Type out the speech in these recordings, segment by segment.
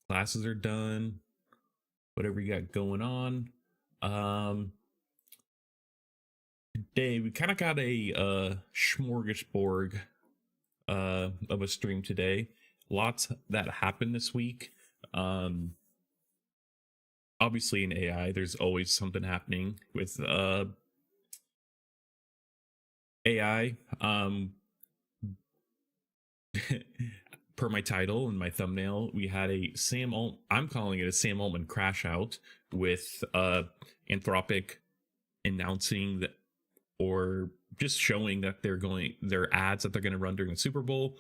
Classes are done. Whatever you got going on. Today we kind of got a smorgasbord of a stream today. Lots that happened this week. Obviously in AI, there's always something happening with AI. Per my title and my thumbnail, we had a I'm calling it a Sam Altman crash out with Anthropic announcing that, or just showing that their ads that they're going to run during the Super Bowl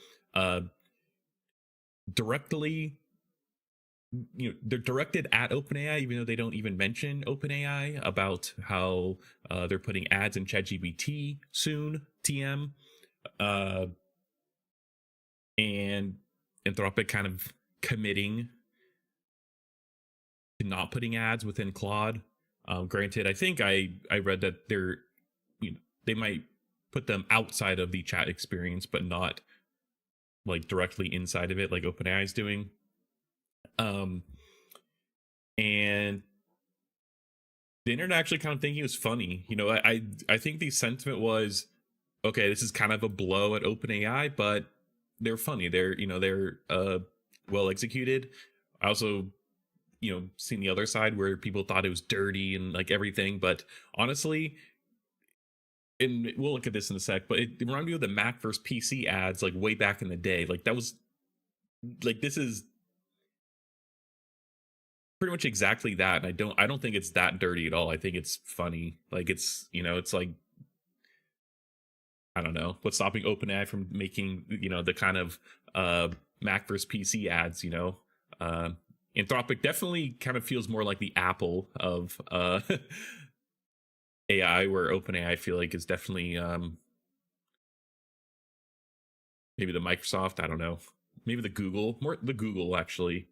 directly, they're directed at OpenAI, even though they don't even mention OpenAI about how they're putting ads in ChatGPT soon, TM. And Anthropic kind of committing to not putting ads within Claude. Granted, I think I read that they might put them outside of the chat experience, but not like directly inside of it, like OpenAI is doing. And the internet actually kind of thinking it was funny. I think the sentiment was, okay, this is kind of a blow at OpenAI, but they're funny. They're well executed. I also seen the other side where people thought it was dirty and like everything, but honestly, and we'll look at this in a sec, but it reminded me of the Mac versus PC ads like way back in the day. Like that was like, this is pretty much exactly that. And I don't think it's that dirty at all. I think it's funny. Like it's it's like, I don't know what's stopping OpenAI from making the kind of Mac versus PC ads. Anthropic definitely kind of feels more like the Apple of AI, where OpenAI I feel like is definitely maybe the Microsoft. I don't know, maybe the Google actually.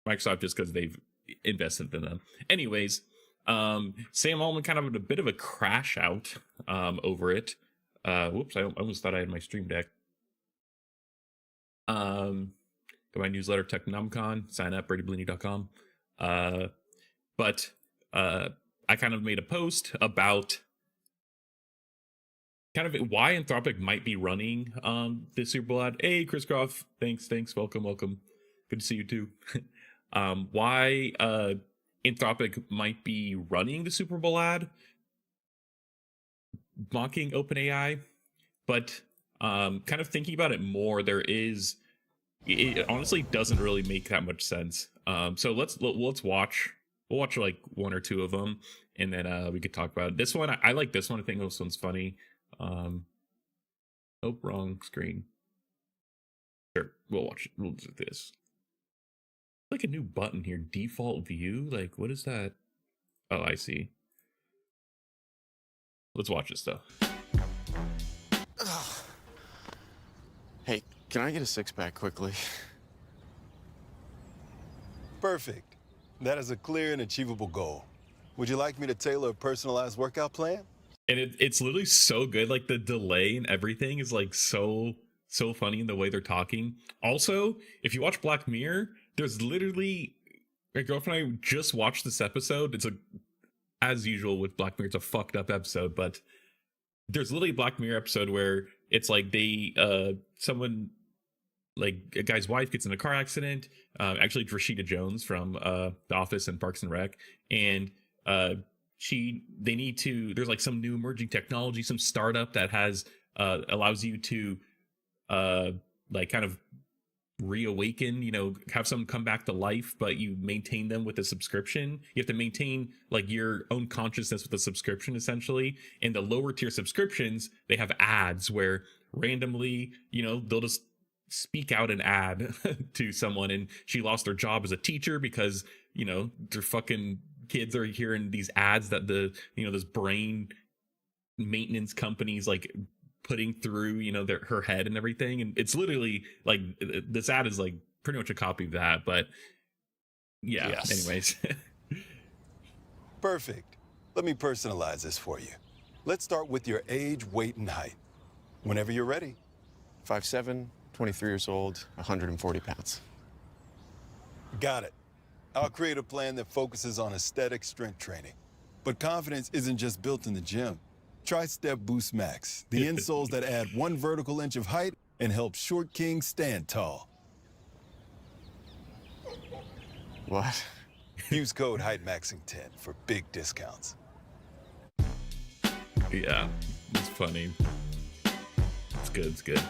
Microsoft just because they've invested in them. Anyways, Sam Altman kind of a bit of a crash out over it. Whoops, I almost thought I had my stream deck. Got my newsletter, Technomicon, sign up, BradyBlini.com. But I kind of made a post about kind of why Anthropic might be running the Super Bowl ad. Hey, Chris Groff, thanks, welcome. Good to see you too. Why Anthropic might be running the Super Bowl ad, mocking OpenAI, but kind of thinking about it more, it honestly doesn't really make that much sense. So let's watch. We'll watch like one or two of them, and then we could talk about it. This one. I like this one. I think this one's funny. Oh, wrong screen. Sure, we'll watch it. We'll do this. Like a new button here, default view. Like, what is that? Oh, I see. Let's watch this though. Hey, can I get a six-pack quickly? Perfect. That is a clear and achievable goal. Would you like me to tailor a personalized workout plan? And it's literally so good. Like the delay and everything is like so funny in the way they're talking. Also, if you watch Black Mirror, there's literally, my girlfriend and I just watched this episode. It's as usual with Black Mirror, it's a fucked up episode, but there's literally a Black Mirror episode where it's like someone, like a guy's wife gets in a car accident. Actually, it's Rashida Jones from The Office and Parks and Rec, and they need to. There's like some new emerging technology, some startup that has allows you to like kind of reawaken, have someone come back to life, but you maintain them with a subscription. You have to maintain like your own consciousness with a subscription, essentially. And the lower tier subscriptions, they have ads where randomly, they'll just speak out an ad to someone, and she lost her job as a teacher because their fucking kids are hearing these ads that this brain maintenance companies like putting through her head and everything. And it's literally like this ad is like pretty much a copy of that, but yeah. Yes. Anyways. Perfect. Let me personalize this for you. Let's start with your age, weight, and height. Whenever you're ready. 5'7", 23 years old, 140 pounds. Got it. I'll create a plan that focuses on aesthetic strength training. But confidence isn't just built in the gym. Try Step Boost Max, the insoles that add 1 vertical inch of height and help short kings stand tall. What? Use code HeightMaxing10 for big discounts. Yeah, it's funny. It's good. It's good.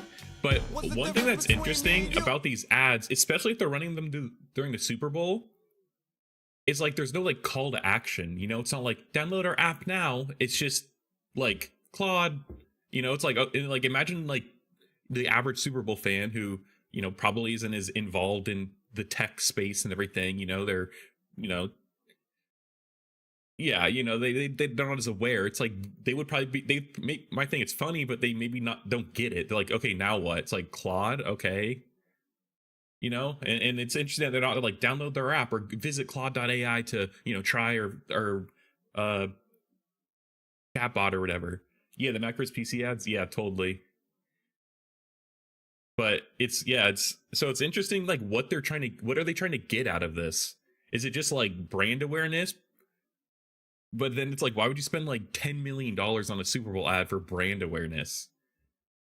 But one thing that's interesting about these ads, especially if they're running them during the Super Bowl, is like there's no like call to action. You know, it's not like download our app now. It's just like Claude. You know, it's like imagine like the average Super Bowl fan who, you know, probably isn't as involved in the tech space and everything. You know, they're, you know, yeah, you know, they're not as aware. It's like they would probably be, might think it's funny, but they maybe not don't get it. They're like, okay, now what? It's like Claude, okay, you know, and it's interesting that they're not like download their app or visit Claude.ai to, you know, try or chatbot or whatever. Yeah, the macros PC ads, yeah, totally. But it's so it's interesting like what are they trying to get out of this? Is it just like brand awareness? But then it's like, why would you spend like $10 million on a Super Bowl ad for brand awareness?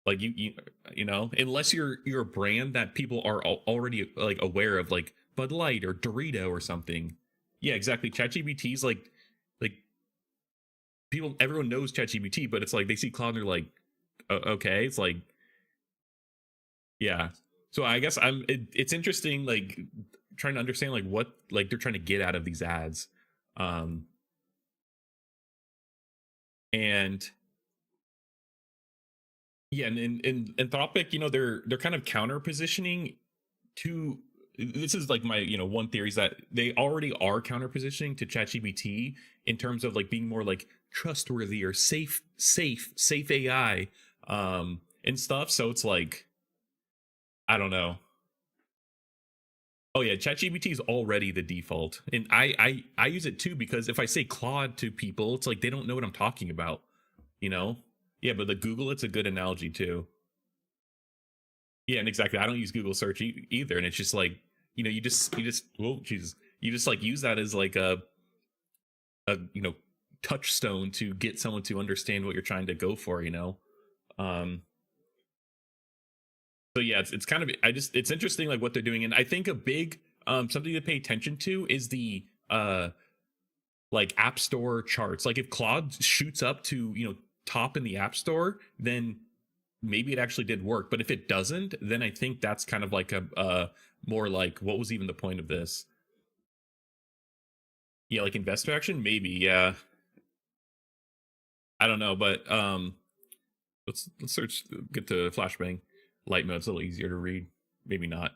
Like you know, unless you're a brand that people are already like aware of, like Bud Light or Dorito or something. Yeah, exactly. ChatGPT's like everyone knows ChatGPT, but it's like they see Claude and they're like, okay, it's like, yeah. So I guess it's interesting, like trying to understand like what like they're trying to get out of these ads. And yeah, and in Anthropic, you know, they're kind of counter positioning to, this is like my, you know, one theory is that they already are counter positioning to ChatGPT in terms of like being more like trustworthy or safe AI and stuff. So it's like, I don't know. Oh yeah, ChatGPT is already the default, and I use it too because if I say Claude to people, it's like they don't know what I'm talking about, you know. Yeah, but the Google, it's a good analogy too. Yeah, and exactly. I don't use Google search either, and it's just like, you know, you just oh Jesus, you just like use that as like a you know, touchstone to get someone to understand what you're trying to go for, you know. Um, so yeah, it's kind of it's interesting like what they're doing, and I think a big something to pay attention to is the like app store charts. Like if Claude shoots up to, you know, top in the app store, then maybe it actually did work. But if it doesn't, then I think that's kind of like a more like, what was even the point of this? Yeah, like investor action, maybe. Yeah, I don't know, but let's search, get to flashbang light mode. It's a little easier to read, maybe not.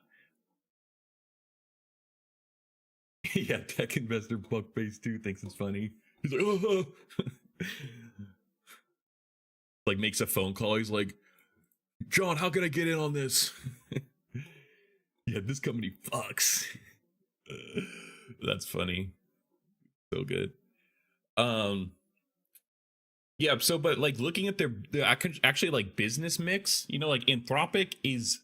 Yeah, tech investor fuckface 2 thinks it's funny. He's like, oh. Like makes a phone call. He's like, John, how can I get in on this? Yeah, this company fucks. That's funny. So good. Um yeah, so but like looking at their actually like business mix, you know, like Anthropic is,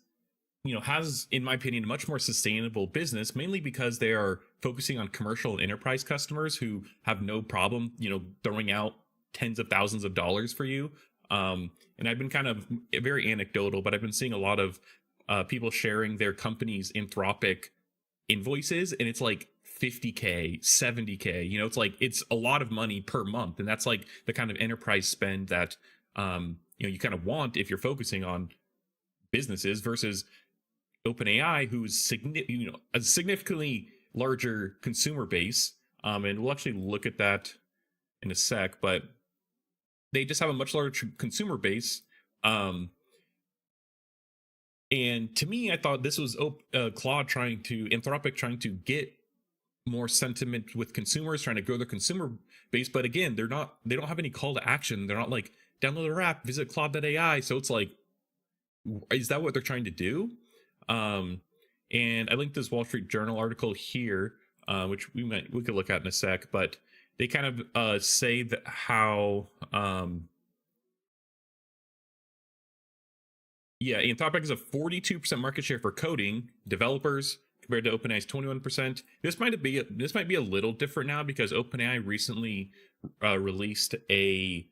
you know, has, in my opinion, a much more sustainable business, mainly because they are focusing on commercial and enterprise customers who have no problem, you know, throwing out tens of thousands of dollars for you. And I've been kind of very anecdotal, but I've been seeing a lot of people sharing their company's Anthropic invoices, and it's like 50K, 70K, you know, it's like, it's a lot of money per month. And that's like the kind of enterprise spend that, you know, you kind of want if you're focusing on businesses versus OpenAI, who's you know, a significantly larger consumer base, and we'll actually look at that in a sec. But they just have a much larger consumer base, and to me, I thought this was Claude Anthropic trying to get more sentiment with consumers, trying to grow their consumer base. But again, they don't have any call to action. They're not like download our app, visit Claude.ai. So it's like, is that what they're trying to do? And I linked this Wall Street Journal article here, which we could look at in a sec, but they kind of say that how yeah, Anthropic has a 42% market share for coding, developers, compared to OpenAI's 21%. This might be a little different now because OpenAI recently released a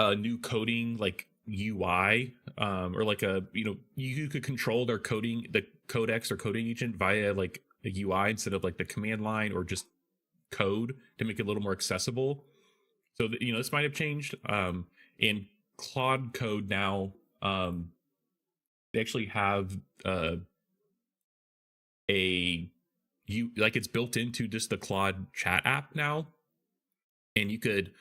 new coding like UI, or like you could control their coding, the codex or coding agent via like a UI instead of like the command line or just code to make it a little more accessible. So this might have changed. In Claude Code now, they actually have it's built into just the Claude chat app now, and you could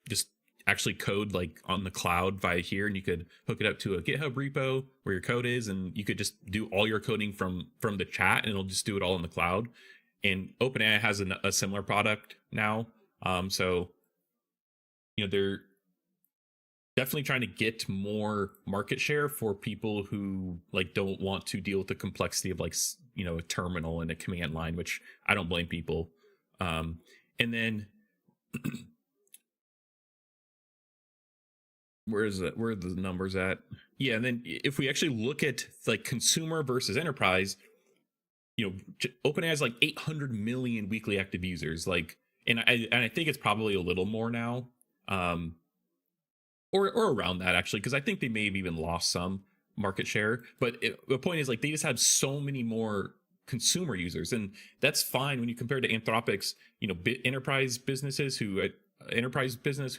just actually code like on the cloud via here, and you could hook it up to a GitHub repo where your code is, and you could just do all your coding from the chat, and it'll just do it all in the cloud. And OpenAI has a similar product now, so they're definitely trying to get more market share for people who like don't want to deal with the complexity of like a terminal and a command line, which I don't blame people. And then where are the numbers at? Yeah, and then if we actually look at like consumer versus enterprise, OpenAI has like 800 million weekly active users, like, and I think it's probably a little more now, or around that actually, because I think they may have even lost some market share. But the point is, like, they just have so many more consumer users, and that's fine when you compare to Anthropic's, enterprise business who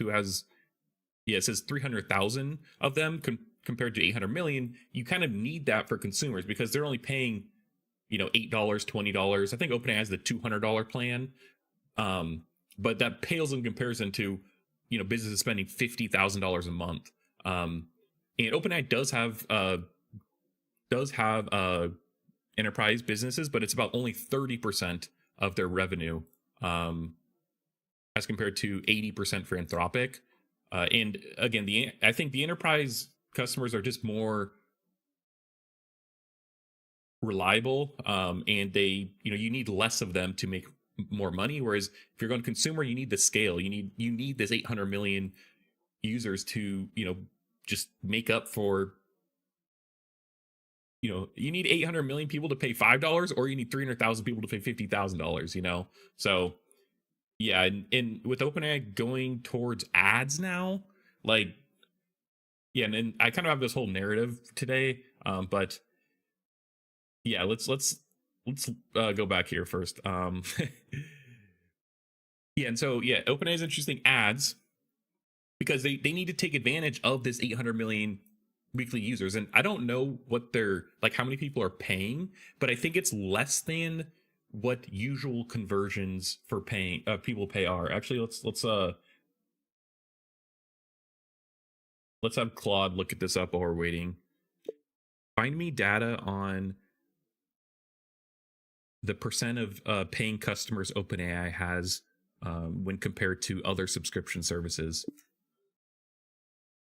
has, it says 300,000 of them compared to 800 million. You kind of need that for consumers because they're only paying, $8, $20. I think OpenAI has the $200 plan. But that pales in comparison to, businesses spending $50,000 a month. And OpenAI does have enterprise businesses, but it's about only 30% of their revenue, as compared to 80% for Anthropic. And again, I think the enterprise customers are just more reliable, and they, you need less of them to make more money. Whereas if you're going consumer, you need the scale. You need this 800 million users to, just make up for, you need 800 million people to pay $5, or you need 300,000 people to pay $50,000, So yeah, and with OpenAI going towards ads now, like, yeah, and then I kind of have this whole narrative today, but yeah, let's go back here first. Yeah, and so yeah, OpenAI is interesting ads because they need to take advantage of this 800 million weekly users, and I don't know what they're like, how many people are paying, but I think it's less than what usual conversions for paying people pay are. Actually, let's have Claude look at this up while we're waiting. Find me data on the percent of paying customers OpenAI has when compared to other subscription services.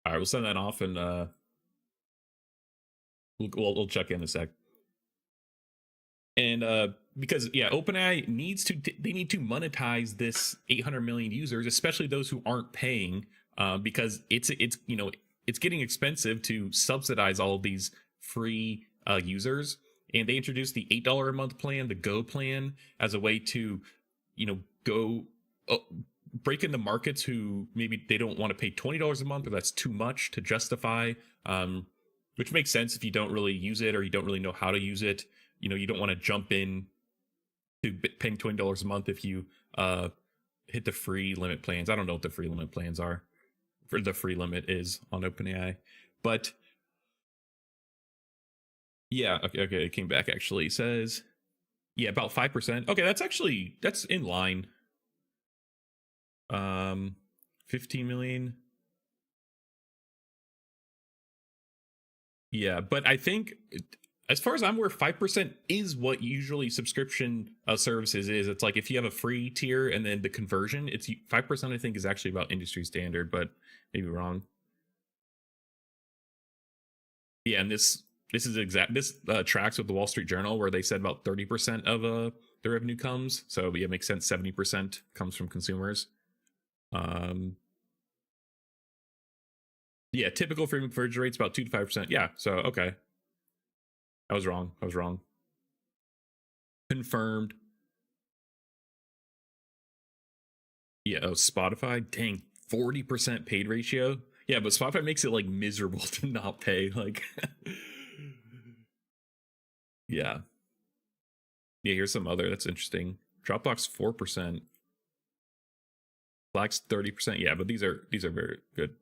All right, we'll send that off, and we'll check in a sec. And because OpenAI need to monetize this 800 million users, especially those who aren't paying, because it's getting expensive to subsidize all of these free users. And they introduced the $8 a month plan, the Go plan, as a way to, go break into markets who maybe they don't want to pay $20 a month, or that's too much to justify, which makes sense if you don't really use it or you don't really know how to use it. You don't want to jump in to paying $20 a month if you hit the free limit plans. I don't know what the free limit plans are, for the free limit is on OpenAI, but yeah, okay, it came back actually. It says, yeah, about 5%. Okay, that's in line. 15 million. Yeah, but I think, as far as I'm aware, 5% is what usually subscription services is. It's like if you have a free tier and then the conversion, it's 5%. I think is actually about industry standard, but maybe wrong. Yeah, and this tracks with the Wall Street Journal, where they said about 30% of the revenue comes. So yeah, it makes sense. 70% comes from consumers. Yeah, typical free conversion rate's about 2 to 5%. Yeah, so okay. I was wrong. I was wrong. Confirmed. Yeah, oh, Spotify. Dang, 40% paid ratio. Yeah, but Spotify makes it like miserable to not pay. Like, yeah. Yeah, here's some other that's interesting. Dropbox 4%. Slack's 30%. Yeah, but these are very good.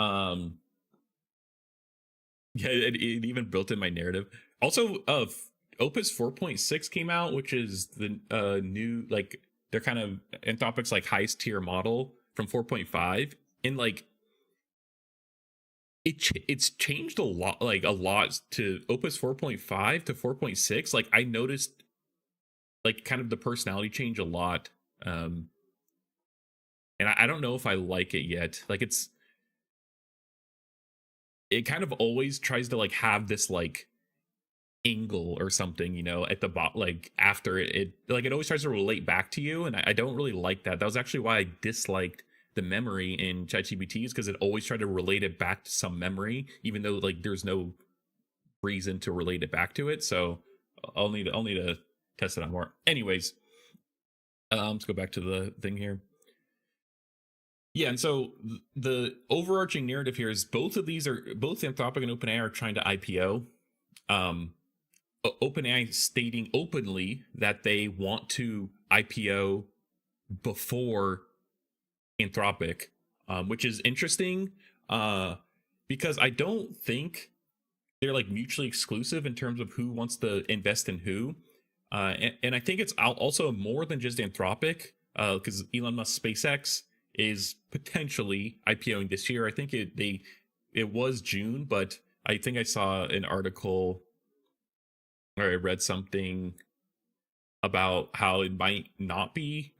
Yeah, it even built in my narrative. Also, Opus 4.6 came out, which is the new, like, they're kind of Anthropic's like highest tier model from 4.5, and like it's changed a lot, like a lot to Opus 4.5 to 4.6. Like I noticed like kind of the personality change a lot. And I don't know if I like it yet. Like it kind of always tries to like have this like angle or something, you know, at the bot, like after it like it always tries to relate back to you, and I don't really like that. That was actually why I disliked the memory in ChatGPT, because it always tried to relate it back to some memory, even though like there's no reason to relate it back to it. So I'll need to test it out more. Anyways, let's go back to the thing here. Yeah, and so the overarching narrative here is both Anthropic and OpenAI are trying to IPO. OpenAI stating openly that they want to IPO before Anthropic, which is interesting, because I don't think they're like mutually exclusive in terms of who wants to invest in who. And I think it's also more than just Anthropic, because Elon Musk SpaceX is potentially IPOing this year. I think it was June, but I think I saw an article or I read something about how it might not be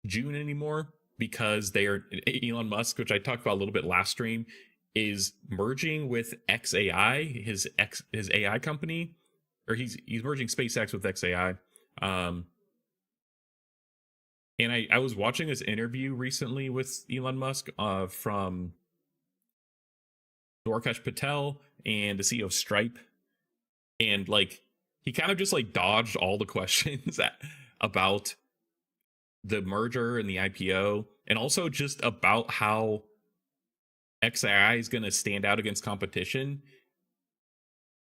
June anymore, because they are Elon Musk, which I talked about a little bit last stream, is merging with XAI, his AI company, or he's merging SpaceX with XAI. And I was watching this interview recently with Elon Musk from Dwarkesh Patel and the CEO of Stripe, and like he kind of just like dodged all the questions about the merger and the IPO, and also just about how XAI is going to stand out against competition.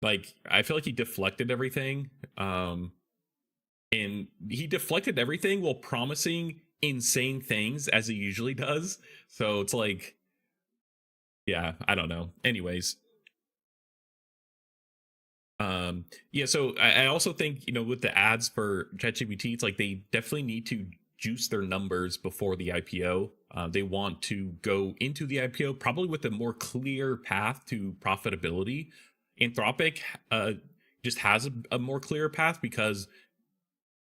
Like I feel like he deflected everything, and he deflected everything while promising insane things as he usually does. So it's like, yeah, I don't know. Anyways, yeah. So I also think, you know, with the ads for ChatGPT, it's like they definitely need to juice their numbers before the IPO. They want to go into the IPO probably with a more clear path to profitability. Anthropic just has a more clear path because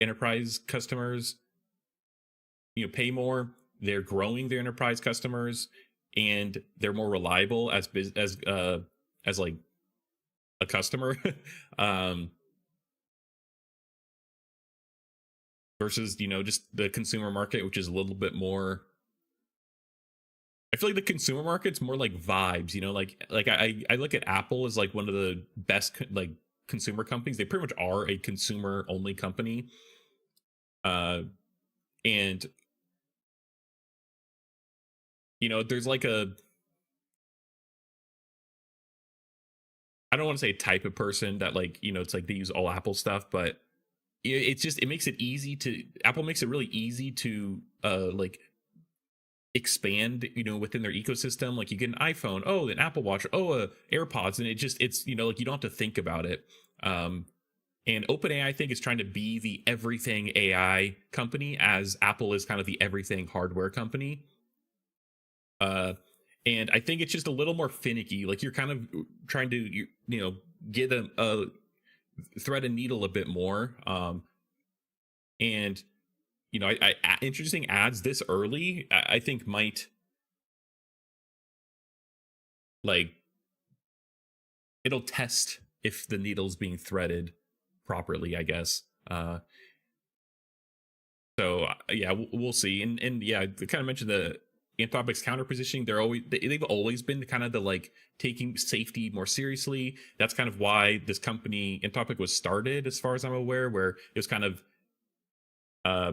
enterprise customers, you know, pay more. They're growing their enterprise customers, and they're more reliable as like a customer. um, Versus, you know, just the consumer market, which is a little bit more. I feel like the consumer market's more like vibes, you know, like I look at Apple as like one of the best like consumer companies. They pretty much are a consumer only company. And you know, there's like I don't want to say type of person that like, you know, it's like they use all Apple stuff, but it's just, it makes it easy to, Apple makes it really easy to like expand, you know, within their ecosystem. Like you get an iPhone, oh, an Apple Watch, oh, AirPods, and it's, you know, like you don't have to think about it. And OpenAI, I think, is trying to be the everything AI company, as Apple is kind of the everything hardware company. And I think it's just a little more finicky. Like you're kind of trying to, you know, get a thread a needle a bit more. And you know, I interesting ads this early, I think might like it'll test if the needle's being threaded properly, I guess. So yeah, we'll see. And yeah, I kind of mentioned Anthropic's counter positioning, they've always been kind of the like taking safety more seriously. That's kind of why this company Anthropic was started, as far as I'm aware, where it was kind of uh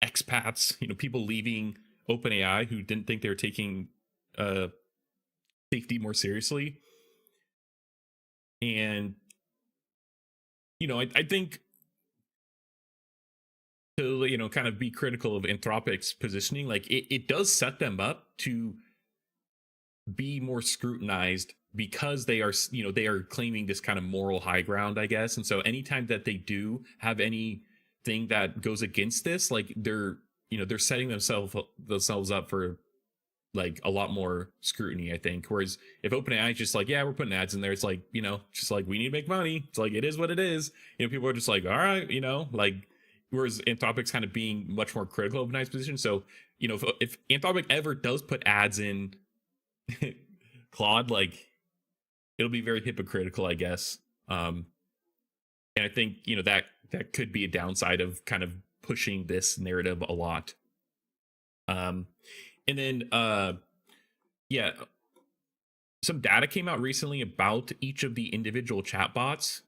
expats, people leaving OpenAI who didn't think they were taking safety more seriously. And I think to kind of be critical of Anthropic's positioning, like it does set them up to be more scrutinized, because they are claiming this kind of moral high ground, I guess. And so anytime that they do have anything that goes against this, like they're setting themselves up for like a lot more scrutiny, I think. Whereas if OpenAI is just like, yeah, we're putting ads in there, it's like, just like, we need to make money. It's like, it is what it is. People are just like, all right, like, whereas Anthropic's kind of being much more critical of OpenAI's position. So, if Anthropic ever does put ads in Claude, like, it'll be very hypocritical, I guess. And I think, that could be a downside of kind of pushing this narrative a lot. And then yeah, some data came out recently about each of the individual chatbots.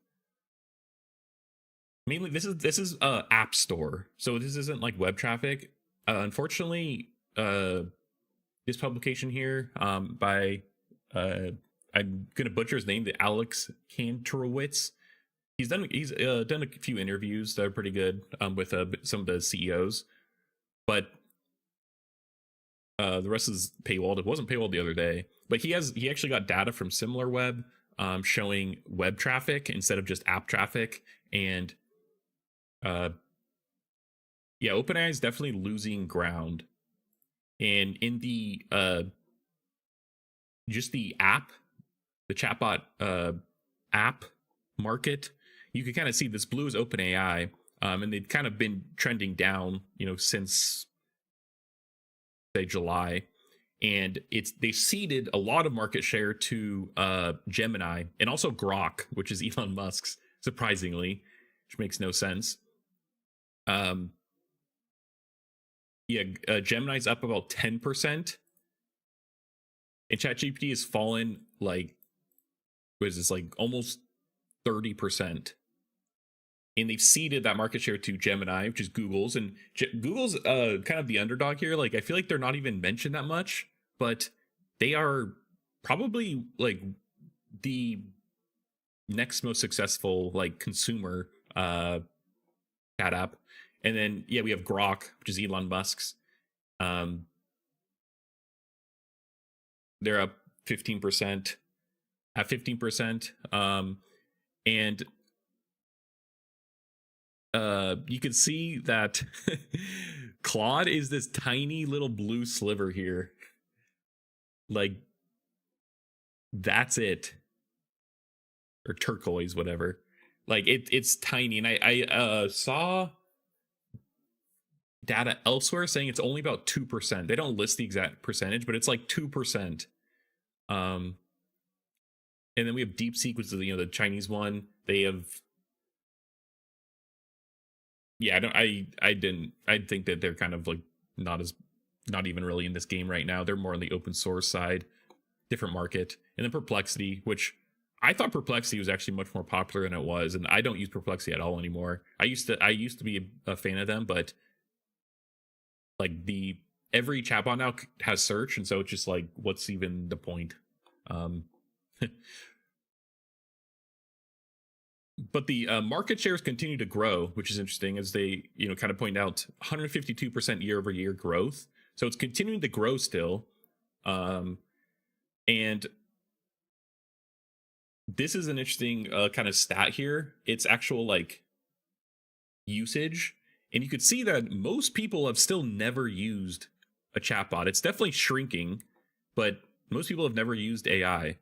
Mainly this is App Store, so this isn't like web traffic. Unfortunately, this publication here by I'm gonna butcher his name, the Alex Kantorowicz. He's done a few interviews that are pretty good with some of the CEOs, but the rest is paywalled. It wasn't paywalled the other day, but he actually got data from SimilarWeb showing web traffic instead of just app traffic. And yeah, OpenAI is definitely losing ground. And in the just the chatbot app market, you can kind of see this blue is OpenAI, and they've kind of been trending down, since say July, and they ceded a lot of market share to Gemini and also Grok, which is Elon Musk's, surprisingly, which makes no sense. Gemini's up about 10%, and ChatGPT has fallen like, what is this, like almost 30%. And they've ceded that market share to Gemini, which is Google's, and Google's kind of the underdog here. Like, I feel like they're not even mentioned that much, but they are probably like the next most successful like consumer chat app. And then we have Grok, which is Elon Musk's. They're up 15%, at 15%, and you can see that Claude is this tiny little blue sliver here. Like, that's it. Or turquoise, whatever. Like, it's tiny. And I saw data elsewhere saying it's only about 2%. They don't list the exact percentage, but it's like 2%. And then we have DeepSeek, which is the Chinese one. They have, I think that they're kind of like not even really in this game right now. They're more on the open source side, different market. And then Perplexity, which I thought Perplexity was actually much more popular than it was, and I don't use Perplexity at all anymore. I used to be a fan of them, but like every chatbot now has search, and so it's just like, what's even the point? But the market shares continue to grow, which is interesting, as they kind of point out 152% year over year growth. So it's continuing to grow still, and this is an interesting kind of stat here. It's actual like usage, and you could see that most people have still never used a chatbot. It's definitely shrinking, but most people have never used AI.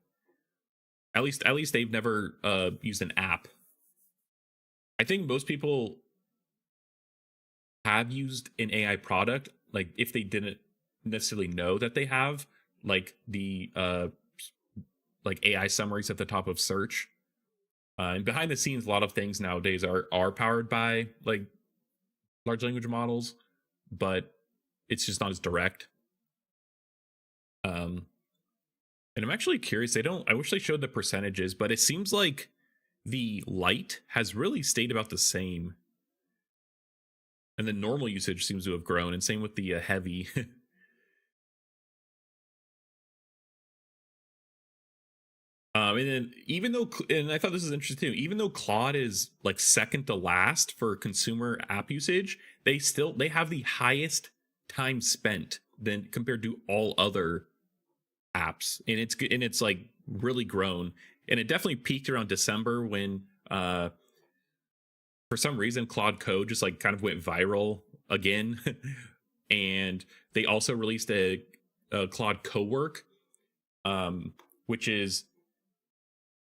At least they've never used an app. I think most people have used an AI product, like if they didn't necessarily know that they have, like the like AI summaries at the top of search. And behind the scenes, a lot of things nowadays are powered by like large language models, but it's just not as direct. Um, and I'm actually curious. I wish they showed the percentages, but it seems like the light has really stayed about the same, and the normal usage seems to have grown, and same with the heavy. And then and I thought this is interesting too, even though Claude is like second to last for consumer app usage, they have the highest time spent than compared to all other apps, and it's like really grown, and it definitely peaked around December when for some reason Claude Code just like kind of went viral again, and they also released a Claude Cowork, which is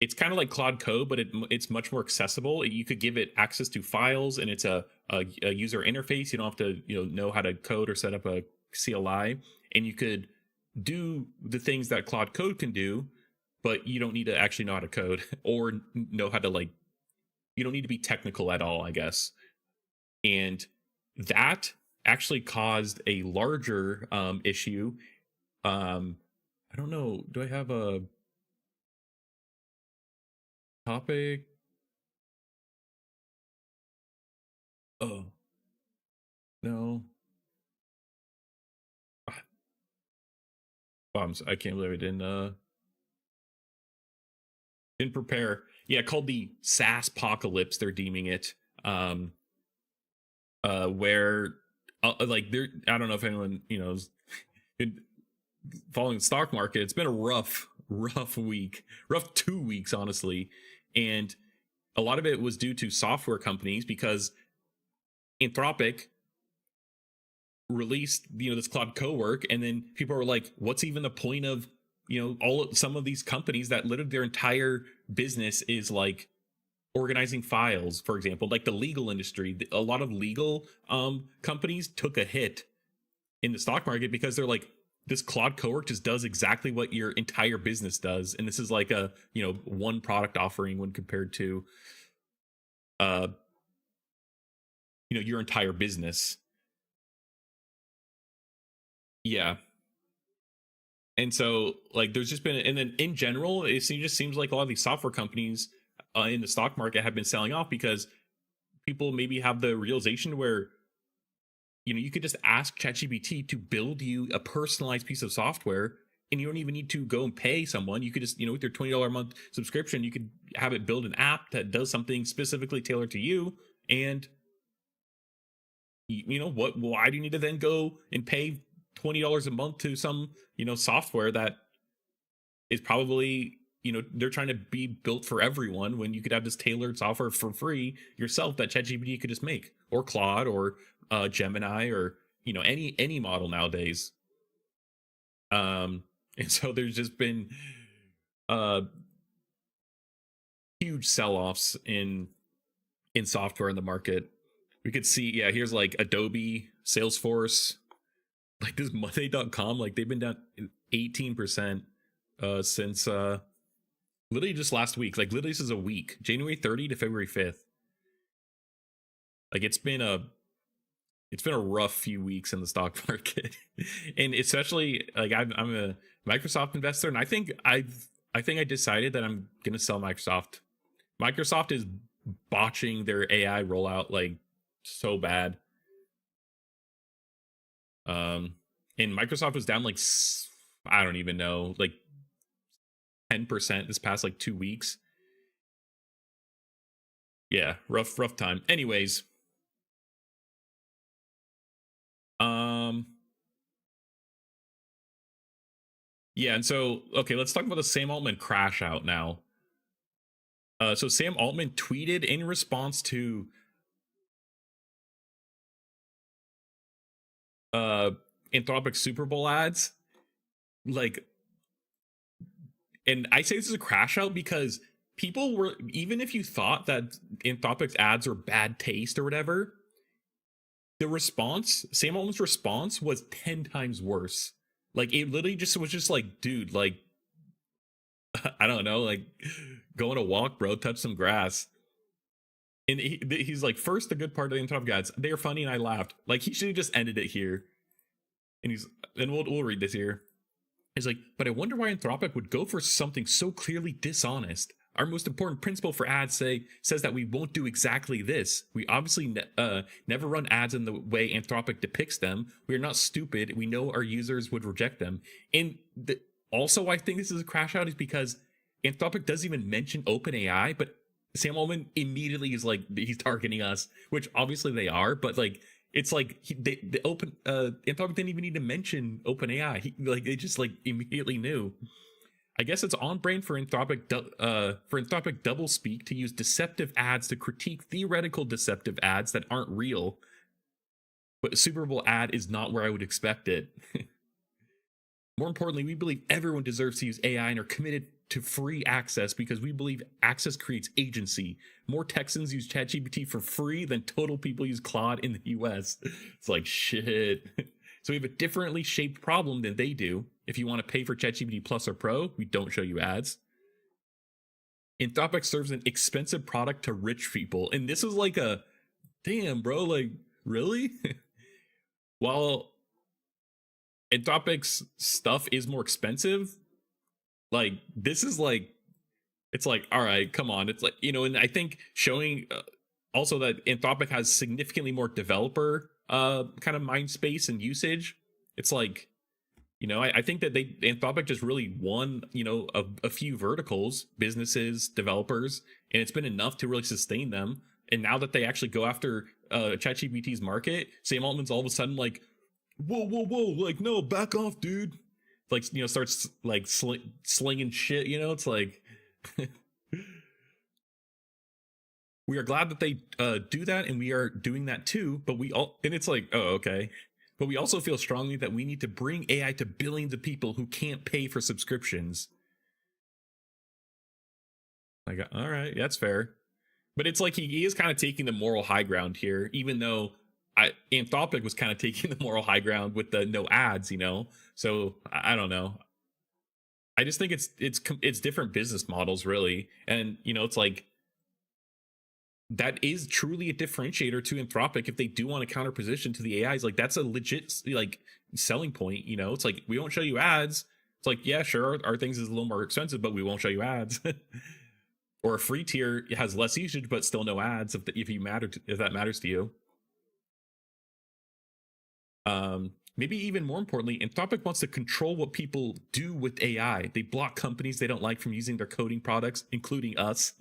it's kind of like Claude Code, but it's much more accessible. You could give it access to files, and it's a user interface. You don't have to know how to code or set up a CLI, and you could do the things that Claude Code can do, but you don't need to actually know how to code or know how to you don't need to be technical at all, I guess. And that actually caused a larger issue. I don't know. Do I have a topic? Oh, no. I can't believe I didn't prepare. Yeah, called the SaaS apocalypse, they're deeming it. Where like there, I don't know if anyone is following the stock market. It's been a rough 2 weeks, honestly, and a lot of it was due to software companies, because Anthropic released this Claude Cowork, and then people were like, what's even the point of some of these companies that literally their entire business is like organizing files, for example, like the legal industry. A lot of legal companies took a hit in the stock market because they're like, this Claude Cowork just does exactly what your entire business does, and this is like a one product offering when compared to your entire business. Yeah. And so like there's just been, and then in general just seems like a lot of these software companies in the stock market have been selling off because people maybe have the realization where you could just ask ChatGPT to build you a personalized piece of software, and you don't even need to go and pay someone. You could just with your $20 a month subscription, you could have it build an app that does something specifically tailored to you. And why do you need to then go and pay $20 a month to some software that is probably they're trying to be built for everyone, when you could have this tailored software for free yourself that ChatGPT could just make, or Claude, or Gemini, or any model nowadays. And so there's just been huge sell-offs in software in the market. We could see, here's like Adobe, Salesforce, like this Monday.com, like they've been down 18% since literally just last week. Like literally this is a week, January 30 to February 5th. Like it's been a rough few weeks in the stock market. And especially like I'm a Microsoft investor, and I think I decided that I'm gonna sell Microsoft. Microsoft is botching their AI rollout like so bad. And Microsoft was down like I don't even know, like 10% this past like 2 weeks. Yeah, rough time. Anyways, yeah, and so okay, let's talk about the Sam Altman crash out now. So Sam Altman tweeted in response to Anthropic Super Bowl ads, like, and I say this is a crash out because people were, even if you thought that Anthropic's ads are bad taste or whatever, the response, Sam Altman's response, was 10 times worse. Like it literally just was just like, dude, like I don't know, like go on a walk, bro, touch some grass. And he's like, first, the good part of the Anthropic ads, they are funny and I laughed. Like he should have just ended it here. And we'll read this here. It's like, but I wonder why Anthropic would go for something so clearly dishonest. Our most important principle for ads says that we won't do exactly this. We obviously never run ads in the way Anthropic depicts them. We are not stupid. We know our users would reject them. And also, I think this is a crash out is because Anthropic doesn't even mention OpenAI, but Sam Altman immediately is like, he's targeting us, which obviously they are, but like, it's like Anthropic didn't even need to mention OpenAI. They just like immediately knew. I guess it's on brand for Anthropic doublespeak to use deceptive ads to critique theoretical deceptive ads that aren't real. But a Super Bowl ad is not where I would expect it. More importantly, we believe everyone deserves to use AI and are committed to free access because we believe access creates agency. More Texans use ChatGPT for free than total people use Claude in the US. It's like, shit. So we have a differently shaped problem than they do. If you want to pay for ChatGPT Plus or Pro, we don't show you ads. Anthropic serves an expensive product to rich people. And this is like a, damn, bro, like, really? While Anthropic's stuff is more expensive, like, this is like, it's like, all right, come on. It's like, and I think showing also that Anthropic has significantly more developer kind of mind space and usage. It's like, I think that Anthropic just really won, a few verticals, businesses, developers, and it's been enough to really sustain them. And now that they actually go after ChatGPT's market, Sam Altman's all of a sudden like, whoa, like, no, back off, dude. Like, starts like slinging shit, it's like, we are glad that they do that, and we are doing that too, but and it's like, oh, okay. But we also feel strongly that we need to bring AI to billions of people who can't pay for subscriptions. Like, all right, that's fair. But it's like he is kind of taking the moral high ground here, even though Anthropic was kind of taking the moral high ground with the no ads, So I don't know. I just think it's different business models, really, and it's like that is truly a differentiator to Anthropic if they do want to counterposition to the AIs. Like, that's a legit like selling point. It's like, we won't show you ads. It's like, yeah, sure, our things is a little more expensive, but we won't show you ads. Or a free tier has less usage but still no ads if that matters to you. Maybe even more importantly, Anthropic wants to control what people do with AI. They block companies they don't like from using their coding products, including us.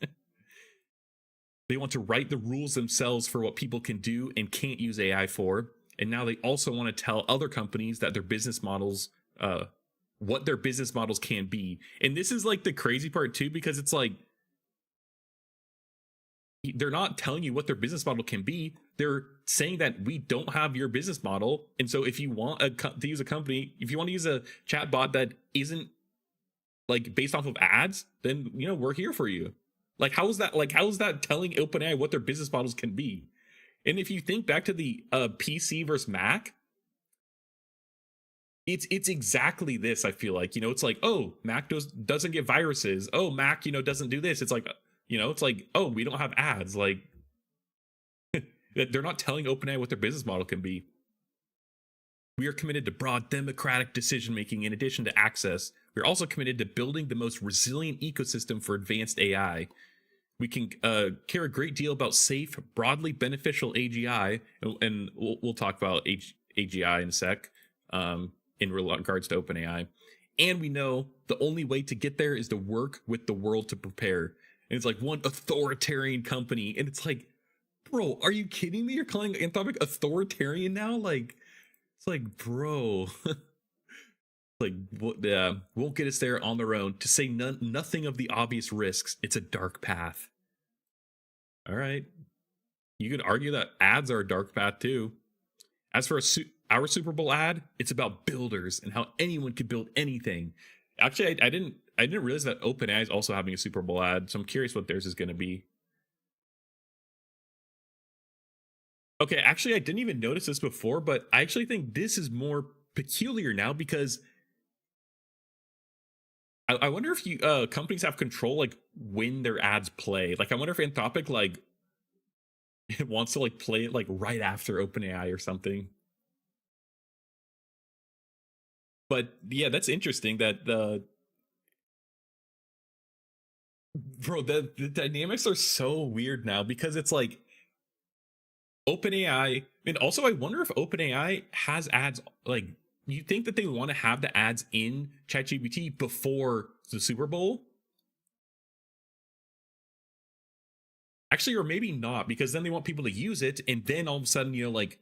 They want to write the rules themselves for what people can do and can't use AI for. And now they also want to tell other companies that their business models, what their business models can be. And this is like the crazy part too, because it's like, they're not telling you what their business model can be. They're saying that we don't have your business model. And so if you want to use a company, if you want to use a chatbot that isn't like based off of ads, then, we're here for you. Like, how is that telling OpenAI what their business models can be? And if you think back to the PC versus Mac, it's exactly this. I feel like, it's like, oh, Mac doesn't get viruses. Oh, Mac, doesn't do this. It's like, it's like, oh, we don't have ads. Like, they're not telling OpenAI what their business model can be. We are committed to broad democratic decision making in addition to access. We're also committed to building the most resilient ecosystem for advanced AI. We can care a great deal about safe, broadly beneficial AGI, and we'll talk about AGI in a sec, in regards to OpenAI. And we know the only way to get there is to work with the world to prepare. And it's like one authoritarian company, and it's like, bro, are you kidding me? You're calling Anthropic authoritarian now? Like, it's like, bro. Like, yeah, won't get us there on their own. To say nothing of the obvious risks, it's a dark path. All right. You could argue that ads are a dark path too. As for our Super Bowl ad, it's about builders and how anyone can build anything. Actually, I didn't realize that OpenAI is also having a Super Bowl ad, so I'm curious what theirs is going to be. Okay, actually, I didn't even notice this before, but I actually think this is more peculiar now because I wonder if companies have control like when their ads play. Like, I wonder if Anthropic like it wants to like play it like right after OpenAI or something. But yeah, that's interesting that bro, the dynamics are so weird now because it's like OpenAI, and also I wonder if OpenAI has ads. Like, you think that they want to have the ads in ChatGPT before the Super Bowl? Actually, or maybe not, because then they want people to use it, and then all of a sudden, like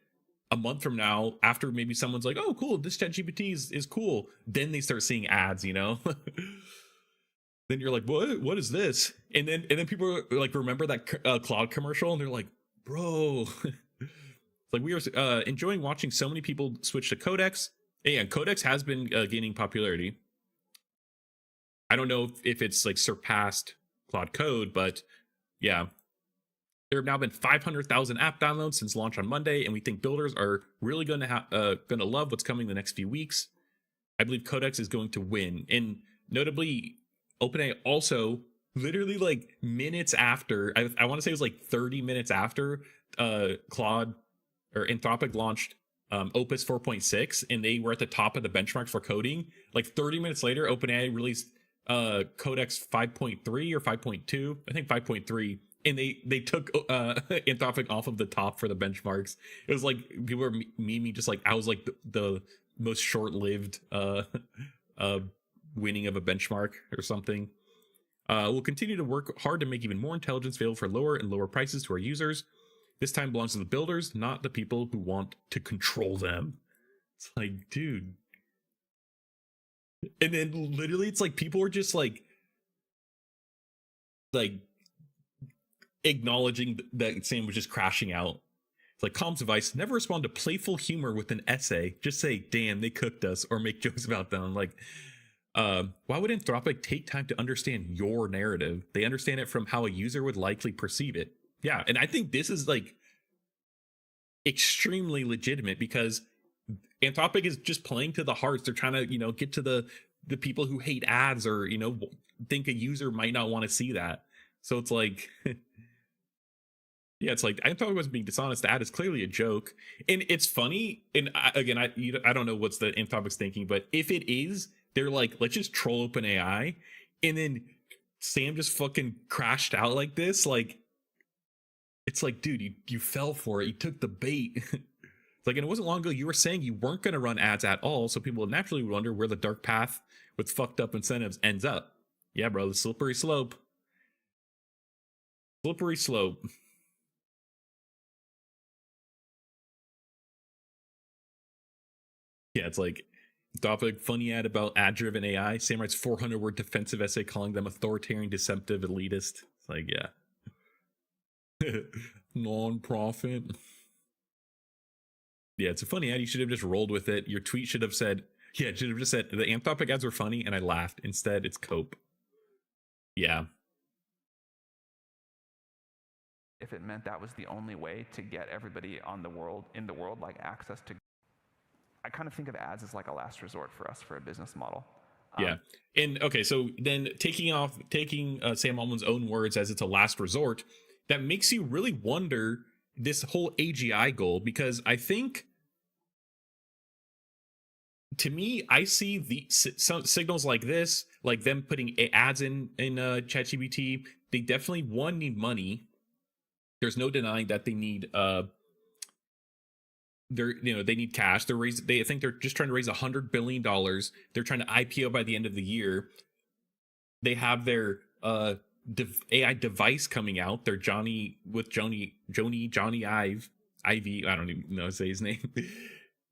a month from now, after maybe someone's like, "Oh, cool, this ChatGPT is cool," then they start seeing ads. Then you're like, what is this? And then people are like, remember that cloud commercial, and they're like, bro. Like, we are enjoying watching so many people switch to Codex. And Codex has been gaining popularity. I don't know if it's like surpassed Claude Code, but yeah, there have now been 500,000 app downloads since launch on Monday, and we think builders are really going to love what's coming the next few weeks. I believe Codex is going to win, and notably, OpenAI also literally like minutes after, I want to say it was like 30 minutes after Claude or Anthropic launched Opus 4.6, and they were at the top of the benchmarks for coding. Like 30 minutes later, OpenAI released Codex 5.3 or 5.2, I think 5.3, and they took Anthropic off of the top for the benchmarks. It was like people were memeing just like I was like the most short-lived winning of a benchmark or something. We'll continue to work hard to make even more intelligence available for lower and lower prices to our users. This time belongs to the builders, not the people who want to control them. It's like, dude. And then literally it's like people are just like acknowledging that Sam was just crashing out. It's like, comms device, never respond to playful humor with an essay. Just say, damn, they cooked us, or make jokes about them. Like, why would Anthropic take time to understand your narrative? They understand it from how a user would likely perceive it. Yeah, and I think this is like extremely legitimate because Anthropic is just playing to the hearts. They're trying to, get to the people who hate ads or, think a user might not want to see that. So it's like, yeah, it's like Anthropic wasn't being dishonest. The ad is clearly a joke, and it's funny. And I don't know what's the Anthropic's thinking, but if it is, they're like, let's just troll OpenAI, and then Sam just fucking crashed out like this. Like, it's like, dude, you fell for it. You took the bait. It's like, and it wasn't long ago you were saying you weren't going to run ads at all, so people naturally would wonder where the dark path with fucked up incentives ends up. Yeah, bro, the slippery slope. Slippery slope. Yeah, it's like, topic, funny ad about ad-driven AI. Sam writes 400-word defensive essay calling them authoritarian, deceptive, elitist. It's like, yeah. Non-profit. Yeah, it's a funny ad. You should have just rolled with it. Your tweet should have said, yeah, it should have just said, the Anthropic ads were funny, and I laughed. Instead, it's cope. Yeah. If it meant that was the only way to get everybody in the world, like access to, I kind of think of ads as like a last resort for us for a business model. Yeah. And okay, so then taking Sam Altman's own words as it's a last resort, that makes you really wonder this whole AGI goal, because I think, to me, I see some signals like this, like them putting ads in ChatGPT. They definitely need money. There's no denying that they need they need cash. I think they're just trying to raise $100 billion. They're trying to IPO by the end of the year. They have their AI device coming out. They're Johnny Ive. I don't even know how to say his name.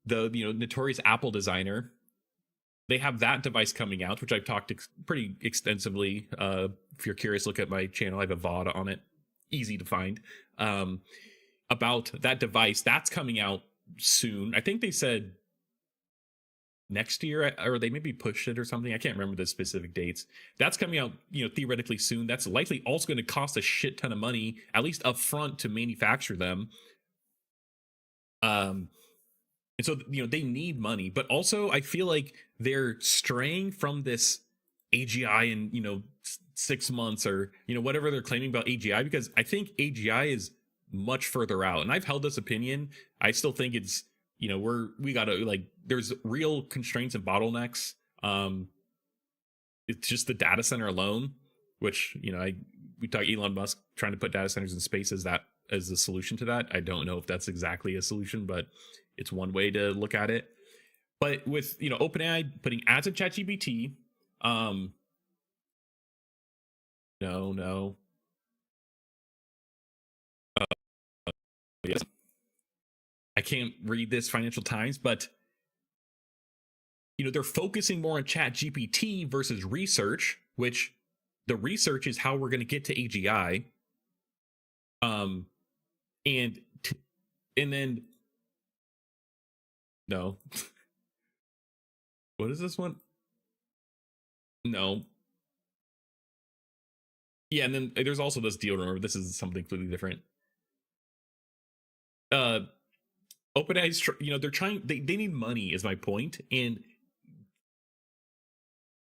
The notorious Apple designer. They have that device coming out, which I've talked pretty extensively. If you're curious, look at my channel. I have a VOD on it, easy to find. About that device that's coming out soon. I think they said next year, or they maybe pushed it or something. I can't remember the specific dates. That's coming out, theoretically soon. That's likely also going to cost a shit ton of money, at least up front, to manufacture them. And so, they need money, but also I feel like they're straying from this AGI in, 6 months, or, whatever they're claiming about AGI, because I think AGI is much further out. And I've held this opinion. I still think it's you know, we gotta like, there's real constraints and bottlenecks. It's just the data center alone, which, you know, we talk Elon Musk trying to put data centers in space as the solution to that. I don't know if that's exactly a solution, but it's one way to look at it. But with, you know, OpenAI putting ads in ChatGPT, no. Yes. I can't read this Financial Times, but you know, they're focusing more on ChatGPT versus research, which the research is how we're going to get to AGI. And then no. What is this one? No. Yeah, and then there's also this deal. Remember, this is something completely different. OpenAI's, you know, they're trying. They need money, is my point, and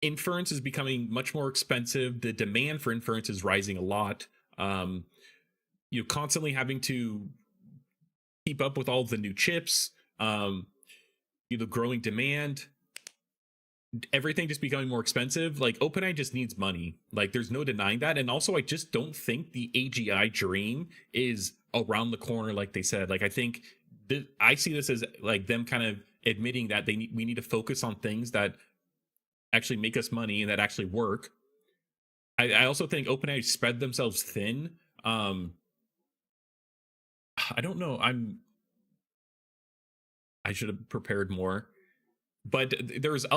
inference is becoming much more expensive. The demand for inference is rising a lot. You know, constantly having to keep up with all the new chips. You know, growing demand. Everything just becoming more expensive. Like OpenAI just needs money. Like there's no denying that. And also, I just don't think the AGI dream is around the corner, like they said. Like I think I see this as like them kind of admitting that we need to focus on things that actually make us money and that actually work. I also think OpenAI spread themselves thin. I don't know. I should have prepared more. But there's some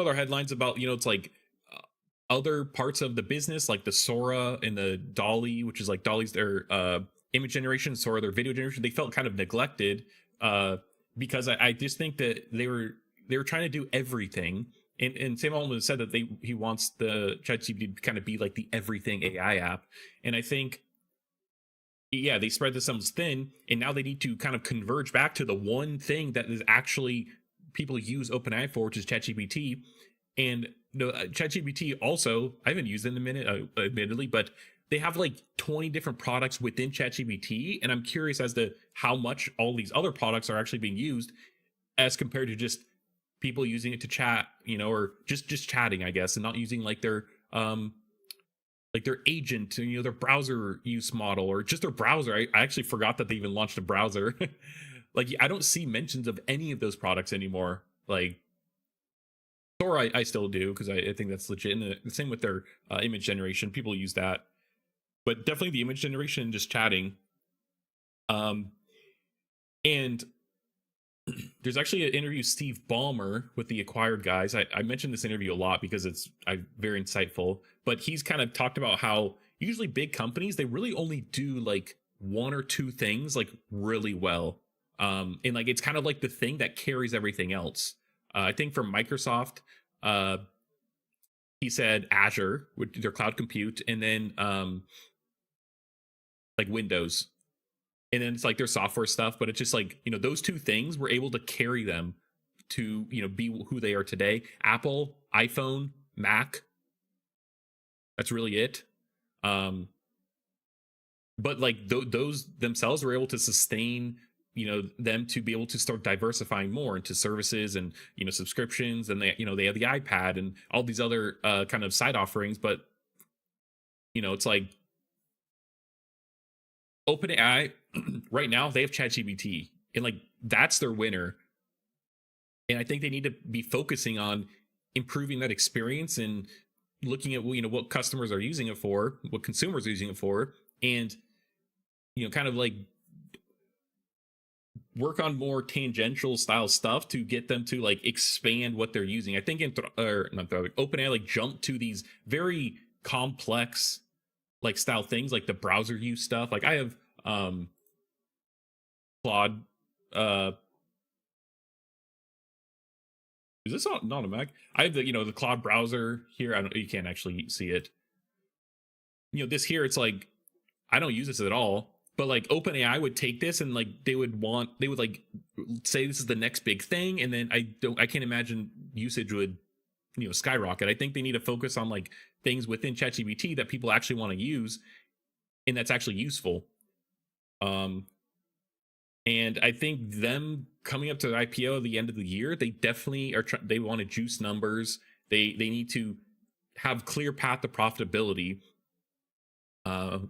other headlines about, you know, it's like other parts of the business, like the Sora and the Dolly, which is like Dolly's their image generation, Sora their video generation. They felt kind of neglected because I just think that they were trying to do everything. And Sam Altman said that he wants the ChatGPT to kind of be like the everything AI app. And I think, yeah, they spread themselves thin, and now they need to kind of converge back to the one thing that is actually people use OpenAI for, which is ChatGPT. And ChatGPT also, I haven't used it in a minute, admittedly, but they have like 20 different products within ChatGPT, and I'm curious as to how much all these other products are actually being used as compared to just people using it to chat, you know, or just chatting, I guess, and not using like their agent, you know, their browser use model, or just their browser. I actually forgot that they even launched a browser. Like I don't see mentions of any of those products anymore. Like Sora, I still do because I think that's legit. And the same with their image generation. People use that, but definitely the image generation and just chatting. And there's actually an interview Steve Ballmer with the Acquired guys. I mentioned this interview a lot because it's very insightful, but he's kind of talked about how usually big companies, they really only do like one or two things like really well. And like it's kind of like the thing that carries everything else. I think for Microsoft, he said Azure, with their cloud compute, and then like Windows. And then it's like their software stuff, but it's just like, you know, those two things were able to carry them to, you know, be who they are today. Apple, iPhone, Mac. That's really it. But like those themselves were able to sustain, you know, them to be able to start diversifying more into services and, you know, subscriptions. And they, you know, they have the iPad and all these other kind of side offerings. But, you know, it's like OpenAI right now, they have ChatGPT, and like that's their winner. And I think they need to be focusing on improving that experience and looking at, you know, what customers are using it for, what consumers are using it for, and, you know, kind of like work on more tangential style stuff to get them to like expand what they're using. I think OpenAI like jumped to these very complex like style things, like the browser use stuff. Like I have Claude, is this not a Mac? I have the, you know, the Claude browser here. You can't actually see it. You know, this here, it's like I don't use this at all, but like OpenAI would take this and like they would like say this is the next big thing, and then I can't imagine usage would, you know, skyrocket. I think they need to focus on like things within ChatGPT that people actually want to use and that's actually useful. And I think them coming up to the IPO at the end of the year, they definitely are. They want to juice numbers. They need to have clear path to profitability.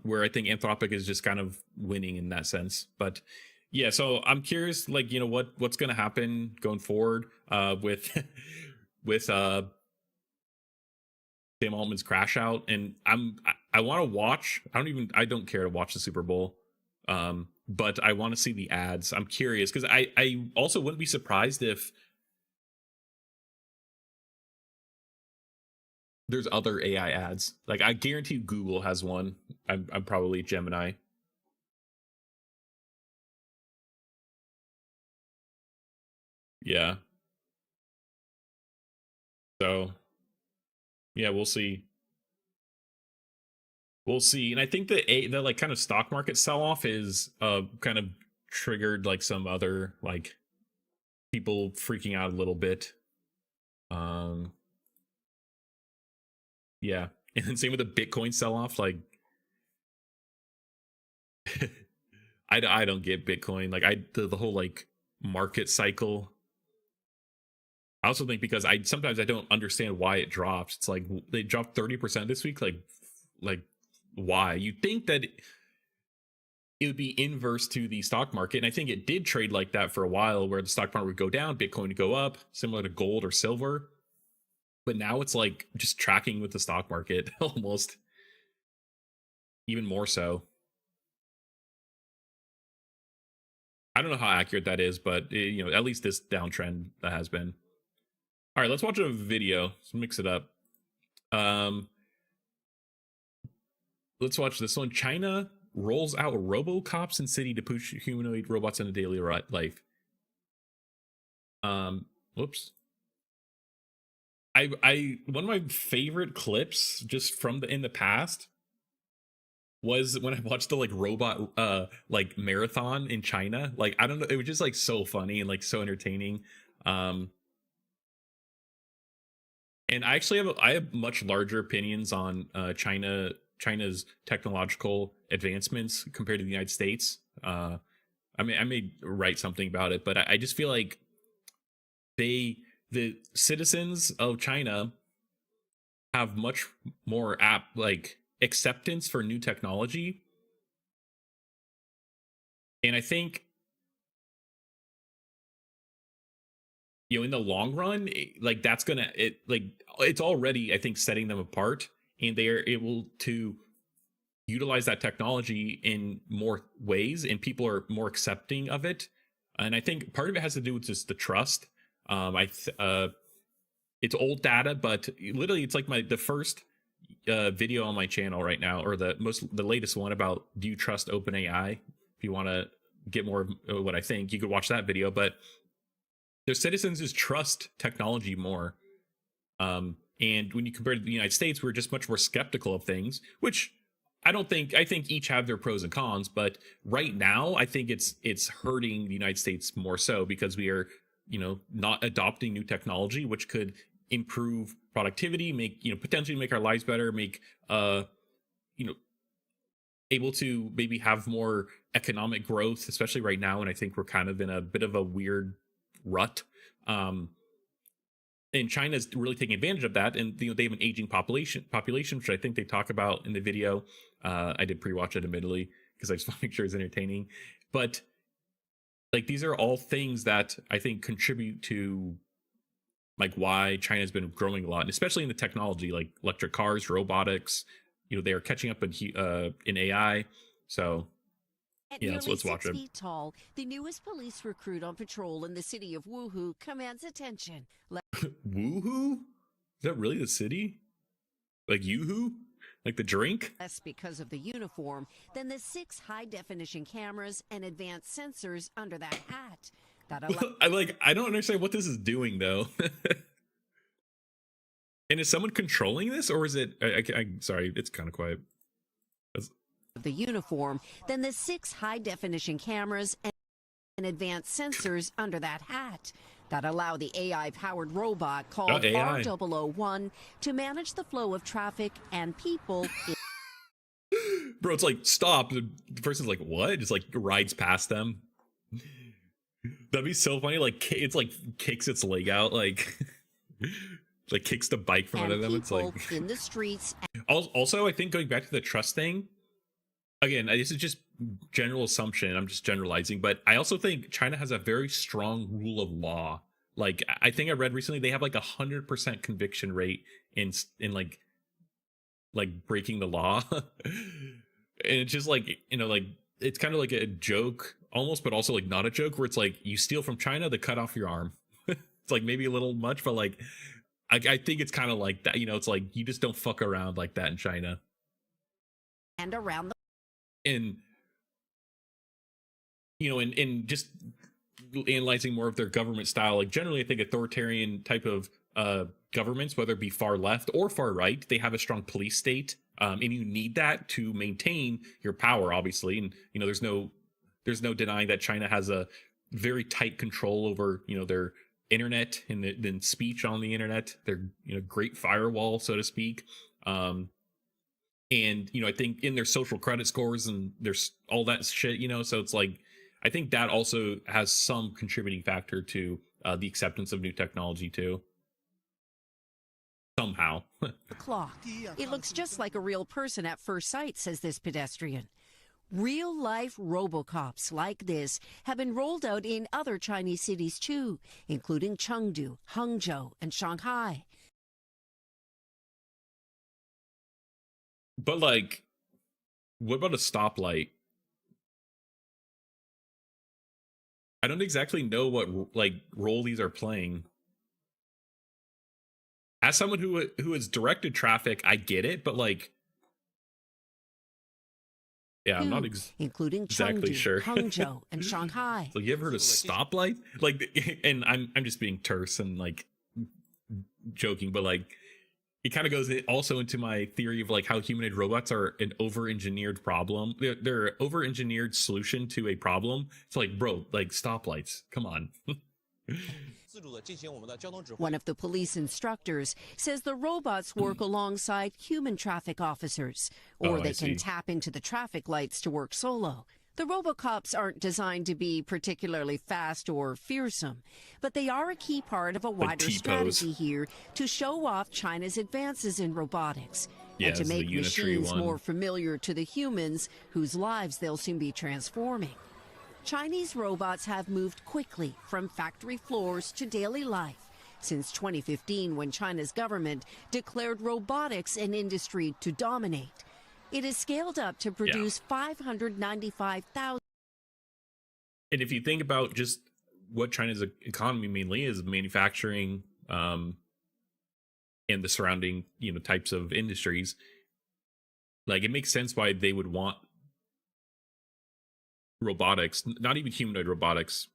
Where I think Anthropic is just kind of winning in that sense. But yeah, so I'm curious, like, what's going to happen going forward with with Sam Altman's crash out, and I want to watch. I don't care to watch the Super Bowl. But I want to see the ads. I'm curious because I also wouldn't be surprised if there's other AI ads. Like, I guarantee Google has one. I'm probably Gemini. Yeah. So yeah, we'll see. We'll see. And I think the like kind of stock market sell off is kind of triggered like some other like people freaking out a little bit. Yeah. And then same with the Bitcoin sell off. Like, I don't get Bitcoin. Like, the whole like market cycle. I also think because sometimes I don't understand why it drops. It's like they dropped 30% this week. Like why? You'd think that it would be inverse to the stock market, and I think it did trade like that for a while, where the stock market would go down, Bitcoin would go up, similar to gold or silver. But now it's like just tracking with the stock market almost, even more so. I don't know how accurate that is, but at least this downtrend that has been. All right, let's watch a video. Let's mix it up. Let's watch this one. China rolls out robocops in city to push humanoid robots into daily life. Whoops. I one of my favorite clips just from in the past was when I watched the like robot like marathon in China. Like, I don't know, it was just like so funny and like so entertaining. And I actually have much larger opinions on China's technological advancements compared to the United States. I may write something about it, but I just feel like the citizens of China have much more acceptance for new technology. And I think, in the long run, it's already, I think, setting them apart, and they are able to utilize that technology in more ways, and people are more accepting of it. And I think part of it has to do with just the trust. It's old data, but literally it's like the first video on my channel right now, or the latest one about, do you trust OpenAI? If you want to get more of what I think, you could watch that video. But their citizens just trust technology more. And when you compare to the United States, we're just much more skeptical of things, which I think each have their pros and cons. But right now, I think it's hurting the United States more so, because we are, not adopting new technology, which could improve productivity, potentially make our lives better, make, able to maybe have more economic growth, especially right now. And I think we're kind of in a bit of a weird rut. And China's really taking advantage of that, and they have an aging population, which I think they talk about in the video. I did pre-watch it, admittedly, because I just want to make sure it's entertaining. But like, these are all things that I think contribute to like why China's been growing a lot, and especially in the technology, like electric cars, robotics. They are catching up in AI. So yeah, let's watch it. 6 feet tall, the newest police recruit on patrol in the city of Wuhu commands attention. Woohoo? Is that really the city? Like Yoo-hoo? Like the drink? Less because of the uniform than the 6 high-definition cameras and advanced sensors under that hat. I don't understand what this is doing, though. And is someone controlling this, or is it? I'm sorry, it's kind of quiet. The uniform than the 6 high-definition cameras and advanced sensors under that hat that allow the AI-powered robot called R001 to manage the flow of traffic and people. bro, it's like stop. The person's like, what? Just like rides past them. That'd be so funny. Like it's like kicks its leg out, like like kicks the bike from under And them. It's like people in the streets. also, I think going back to the trust thing, again, this is just general assumption. I'm just generalizing, but I also think China has a very strong rule of law. Like I think I read recently they have like 100% conviction rate in like breaking the law. And it's just like, like it's kind of like a joke almost, but also like not a joke, where it's like you steal from China, they cut off your arm. It's like maybe a little much, but like I think it's kind of like that. It's like you just don't fuck around like that in China. And around the And and just analyzing more of their government style, like generally I think authoritarian type of governments, whether it be far left or far right, they have a strong police state, and you need that to maintain your power, obviously. And there's no denying that China has a very tight control over their internet and then speech on the internet, their great firewall, so to speak. And I think in their social credit scores and there's all that shit, so it's like I think that also has some contributing factor to the acceptance of new technology too. Somehow. clock. It looks just like a real person at first sight, says this pedestrian. Real-life robocops like this have been rolled out in other Chinese cities too, including Chengdu, Hangzhou, and Shanghai. But like, what about a stoplight? I don't exactly know what like role these are playing. As someone who has directed traffic, I get it, but like, yeah, I'm not including exactly Chengdu, sure. Hangzhou, and Shanghai. So you ever heard of stoplight? Like, and I'm just being terse and like joking, but like it kind of goes also into my theory of like how humanoid robots are an over-engineered problem. They're an over-engineered solution to a problem. It's like, bro, like stoplights. Come on. One of the police instructors says the robots work alongside human traffic officers, or they can tap into the traffic lights to work solo. The robocops aren't designed to be particularly fast or fearsome, but they are a key part of a wider strategy here to show off China's advances in robotics and to make machines more familiar to the humans whose lives they'll soon be transforming. Chinese robots have moved quickly from factory floors to daily life since 2015, when China's government declared robotics an industry to dominate. It is scaled up to produce 595,000. And if you think about just what China's economy mainly is, manufacturing, and the surrounding, types of industries, like it makes sense why they would want robotics, not even humanoid robotics,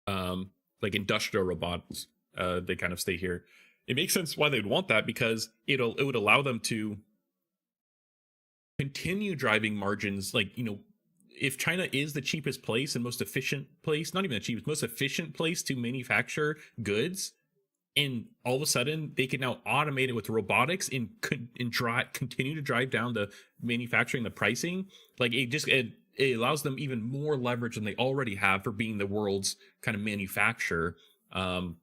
like industrial robots. They kind of stay here. It makes sense why they'd want that, because it would allow them to continue driving margins. Like, if China is the cheapest place and most efficient place, not even the cheapest, most efficient place to manufacture goods, and all of a sudden they can now automate it with robotics and continue to drive down the manufacturing, the pricing, like it allows them even more leverage than they already have for being the world's kind of manufacturer. And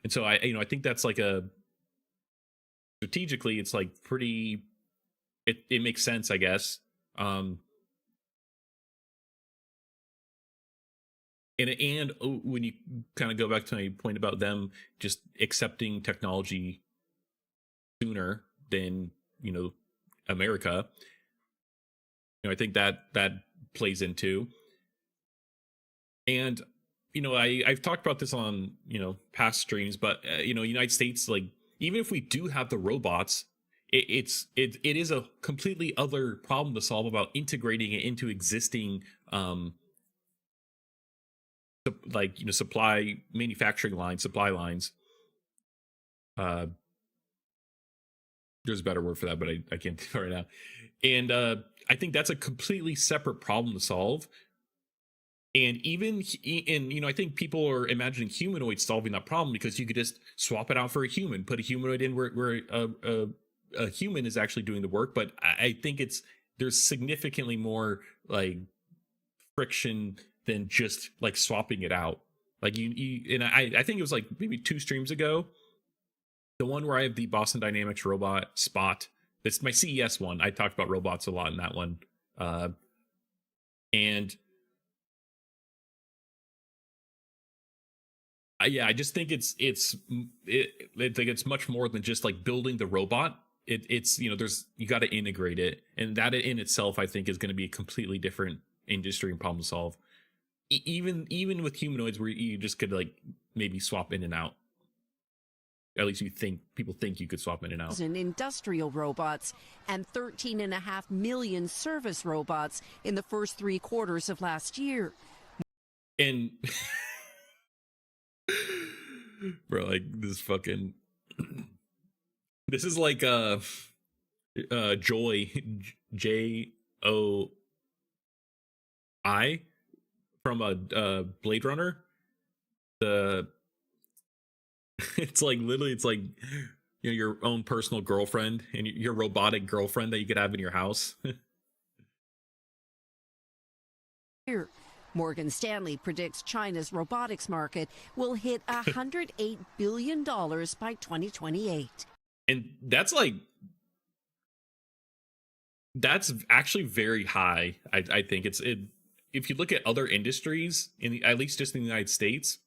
so I think that's like strategically, it's like pretty, it makes sense, I guess. And when you kind of go back to my point about them just accepting technology sooner than, America, I think that plays into. And, I've talked about this on, past streams, but, United States, like, even if we do have the robots, it is a completely other problem to solve about integrating it into existing, supply manufacturing lines, supply lines. There's a better word for that, but I can't think of it right now. And I think that's a completely separate problem to solve. And even I think people are imagining humanoids solving that problem, because you could just swap it out for a human, put a humanoid in where a human is actually doing the work. But I think there's significantly more like friction than just like swapping it out. Like you and I think it was like maybe 2 streams ago, the one where I have the Boston Dynamics robot Spot. It's my CES one. I talked about robots a lot in that one. And yeah, I just think it's like it's much more than just like building the robot. It's there's you got to integrate it, and that in itself I think is going to be a completely different industry and problem to solve. Even with humanoids, where you just could like maybe swap in and out. At least people think you could swap in and out. Industrial robots and 13.5 million service robots in the first 3 quarters of last year. And bro, like this fucking this is like Joy JOI from a Blade Runner. It's like literally it's like your own personal girlfriend and your robotic girlfriend that you could have in your house. Here, Morgan Stanley predicts China's robotics market will hit $108 billion by 2028. And that's actually very high. I think if you look at other industries at least just in the United States,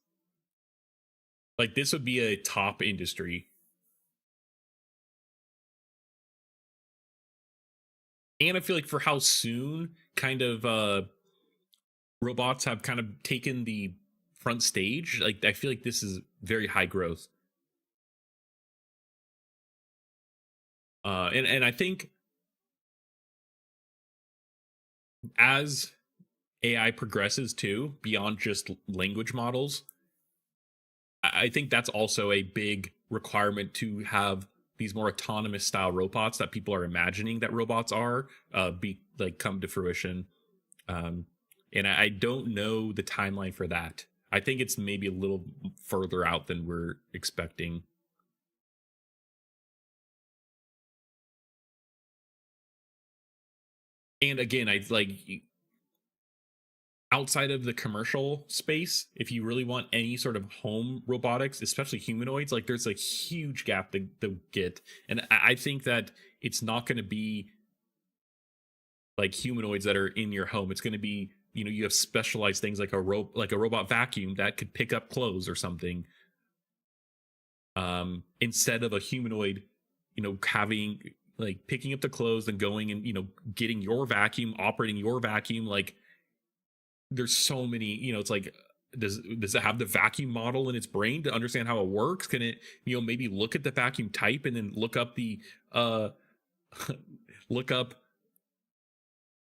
like this would be a top industry. And I feel like for how soon kind of robots have kind of taken the front stage, like I feel like this is very high growth. And I think as AI progresses too, beyond just language models, I think that's also a big requirement to have these more autonomous style robots that people are imagining that robots are come to fruition. And I don't know the timeline for that. I think it's maybe a little further out than we're expecting. And again, I like outside of the commercial space, if you really want any sort of home robotics, especially humanoids, like there's a huge gap to get. And I think that it's not going to be like humanoids that are in your home. It's going to be, you have specialized things like a robot vacuum that could pick up clothes or something. Instead of a humanoid, having like picking up the clothes and going and, getting your vacuum, operating your vacuum. Like there's so many, it's like, does it have the vacuum model in its brain to understand how it works? Can it, maybe look at the vacuum type and then look up the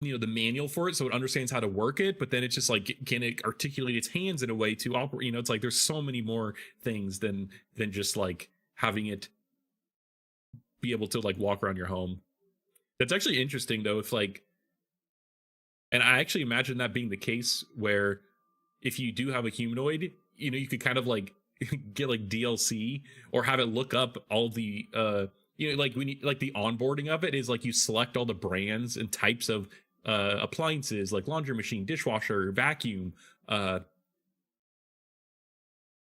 the manual for it so it understands how to work it? But then it's just like, can it articulate its hands in a way to operate? It's like there's so many more things than just like having it be able to like walk around your home. That's actually interesting though, if like, and I actually imagine that being the case where if you do have a humanoid, you could kind of like get like DLC or have it look up all the like we need like the onboarding of it is like you select all the brands and types of appliances like laundry machine, dishwasher, vacuum,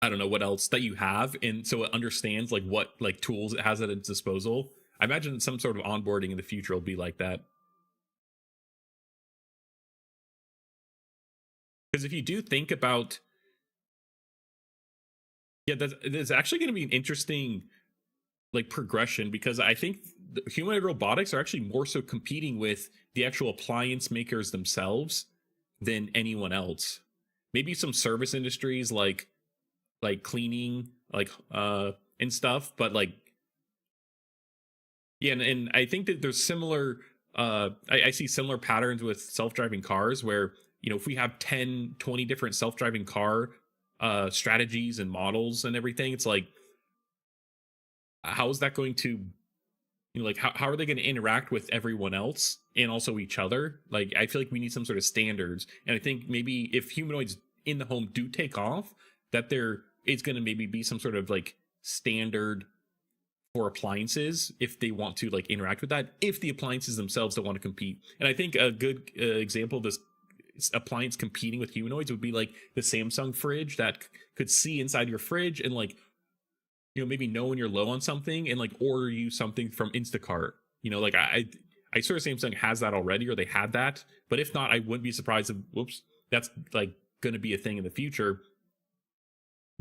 I don't know what else that you have, and so it understands like what like tools it has at its disposal. I imagine some sort of onboarding in the future will be like that. Because if you do think about, that's actually going to be an interesting like progression, because I think humanoid robotics are actually more so competing with the actual appliance makers themselves than anyone else. Maybe some service industries like cleaning, like and stuff, but like yeah, and I think that there's similar I see similar patterns with self-driving cars where if we have 10-20 different self-driving car strategies and models and everything, it's like, how is that going to like how are they going to interact with everyone else and also each other? Like I feel like we need some sort of standards, and I think maybe if humanoids in the home do take off, that there is going to maybe be some sort of like standard for appliances if they want to like interact with that, if the appliances themselves don't want to compete. And I think a good example of this appliance competing with humanoids would be like the Samsung fridge that could see inside your fridge and like, you know, maybe know when you're low on something and like order you something from Instacart. You know, like I swear Samsung has that already, or they had that. But if not, I wouldn't be surprised if, whoops, that's like going to be a thing in the future.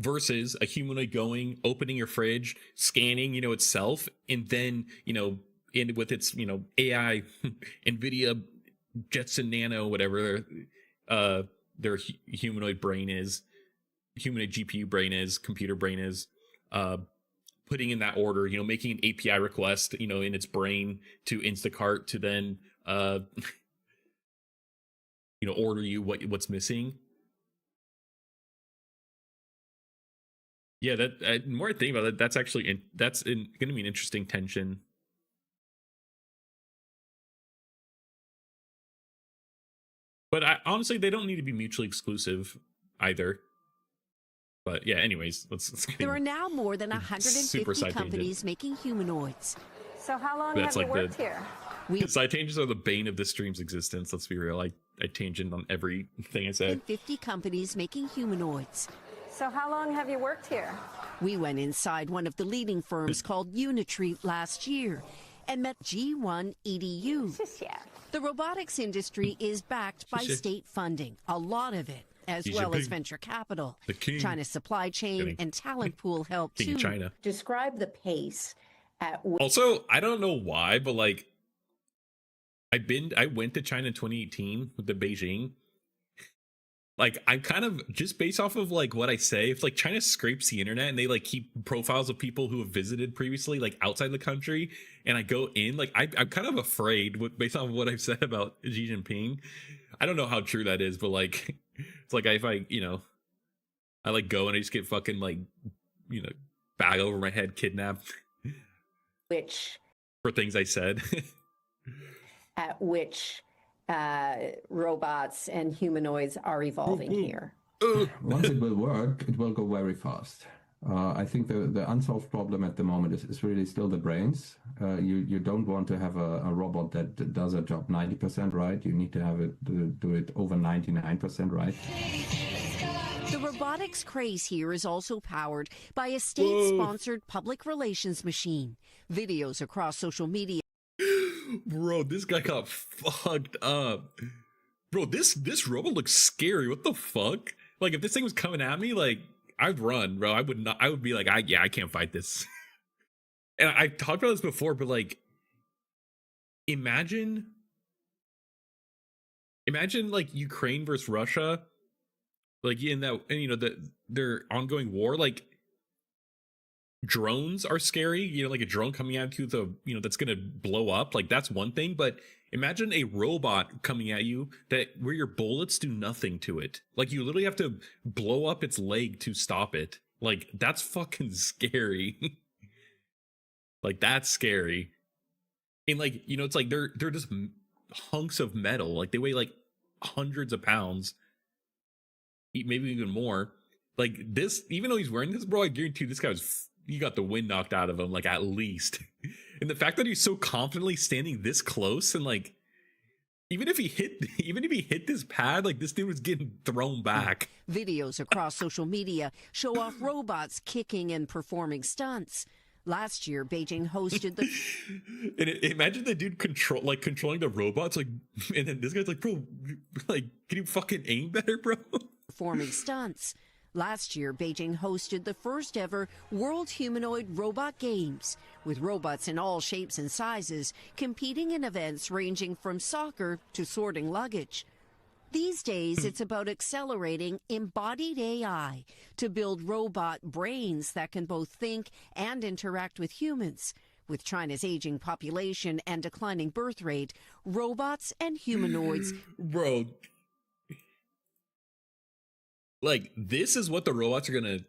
Versus a humanoid going, opening your fridge, scanning, you know, itself, and then, you know, in with its, you know, AI, NVIDIA Jetson Nano, whatever their humanoid brain is, humanoid GPU brain is, computer brain is, putting in that order, you know, making an API request, you know, in its brain to Instacart to then, you know, order you what's missing. Yeah, that the more I think about it, that's actually going to be an interesting tension. But honestly, they don't need to be mutually exclusive either. But yeah, anyways, let's There are now more than 150 companies making humanoids. So how long That's have you like worked here? Side tangents are the bane of this stream's existence. Let's be real. I tangent on everything I say. 50 companies making humanoids. So how long have you worked here? We went inside one of the leading firms called Unitreat last year and met G1 EDU. The robotics industry is backed by state funding, a lot of it, as well as venture capital. China's supply chain and talent pool help too. China. Describe the pace at which... Also, I don't know why, but like I went to China in 2018 with the Beijing. Like, I'm kind of just based off of like what I say, if like China scrapes the internet and they like keep profiles of people who have visited previously, like outside the country, and I go in, like I'm kind of afraid based on what I've said about Xi Jinping. I don't know how true that is, but like it's like if I, you know, I like go and I just get fucking like, you know, bag over my head, kidnapped. Which for things I said. At which robots and humanoids are evolving here. Once it will work, it will go very fast. I think the unsolved problem at the moment is really still the brains. You don't want to have a robot that does a job 90% right. You need to have it do it over 99% right. The robotics craze here is also powered by a state-sponsored public relations machine. Videos across social media. Bro, this guy got fucked up. Bro, this robot looks scary. What the fuck? Like, if this thing was coming at me, like, I'd run, bro. I would not. I would be like, I can't fight this. And I've talked about this before, but like, imagine like Ukraine versus Russia, like in that, and you know, their ongoing war, like. Drones are scary, you know, like a drone coming at you, you know, that's gonna blow up, like that's one thing. But imagine a robot coming at you where your bullets do nothing to it. Like you literally have to blow up its leg to stop it. Like that's fucking scary. Like that's scary. And like, you know, it's like they're just hunks of metal. Like they weigh like hundreds of pounds, maybe even more. Like this, even though he's wearing this, bro, I guarantee this guy was. You got the wind knocked out of him, like at least. And the fact that he's so confidently standing this close and like, even if he hit this pad, like this dude was getting thrown back. Videos across social media show off robots kicking and performing stunts. Last year, Beijing hosted the. And imagine the dude controlling the robots, like, and then this guy's like, bro, like, can you fucking aim better, bro? Performing stunts. Last year, Beijing hosted the first ever World Humanoid Robot Games, with robots in all shapes and sizes competing in events ranging from soccer to sorting luggage. These days, it's about accelerating embodied AI to build robot brains that can both think and interact with humans. With China's aging population and declining birth rate, robots and humanoids. Bro. Like, this is what the robots are gonna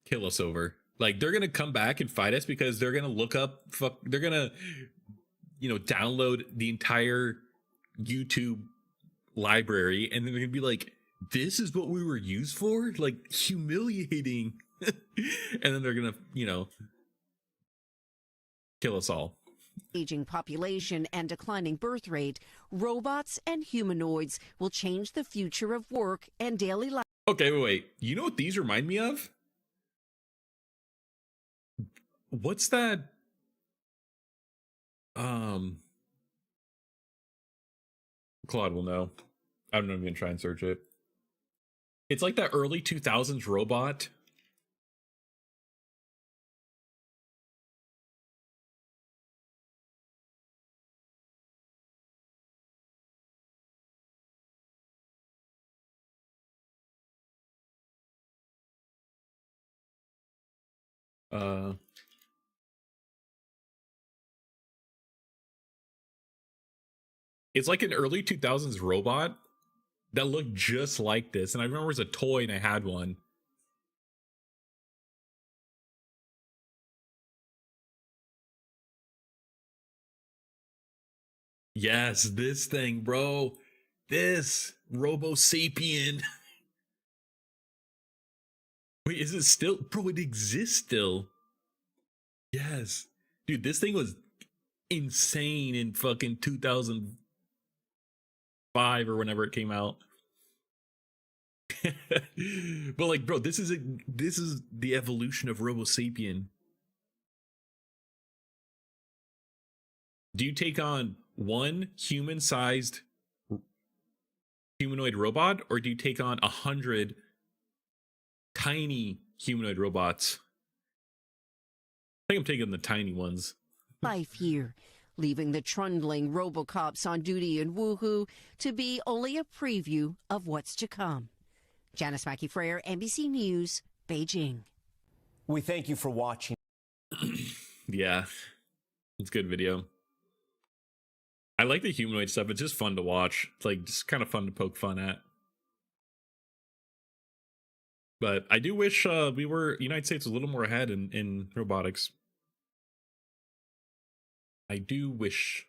kill us over. Like, they're gonna come back and fight us because they're gonna look up, they're gonna, you know, download the entire YouTube library, and then they're gonna be like, this is what we were used for? Like, humiliating. And then they're gonna, you know, kill us all. Aging population and declining birth rate, robots and humanoids will change the future of work and daily life. Okay, wait. You know what these remind me of? What's that? Claude will know. I don't know if I'm gonna try and search it. It's like that early 2000s robot. It's like an early 2000s robot that looked just like this. And I remember it was a toy and I had one. Yes, this thing, bro. This Robo Sapien. Wait, is it still? Bro, it exists still. Yes. Dude, this thing was insane in fucking 2005 or whenever it came out. But like, bro, this is the evolution of Robo Sapien. Do you take on one human-sized humanoid robot, or do you take on 100 tiny humanoid robots? I think I'm taking the tiny ones. Life here, leaving the trundling RoboCops on duty in Wuhu to be only a preview of what's to come. Janice Mackey-Freyer, NBC News, Beijing. We thank you for watching. Yeah, it's a good video. I like the humanoid stuff. It's just fun to watch. It's like just kind of fun to poke fun at. But I do wish United States was a little more ahead in robotics. I do wish.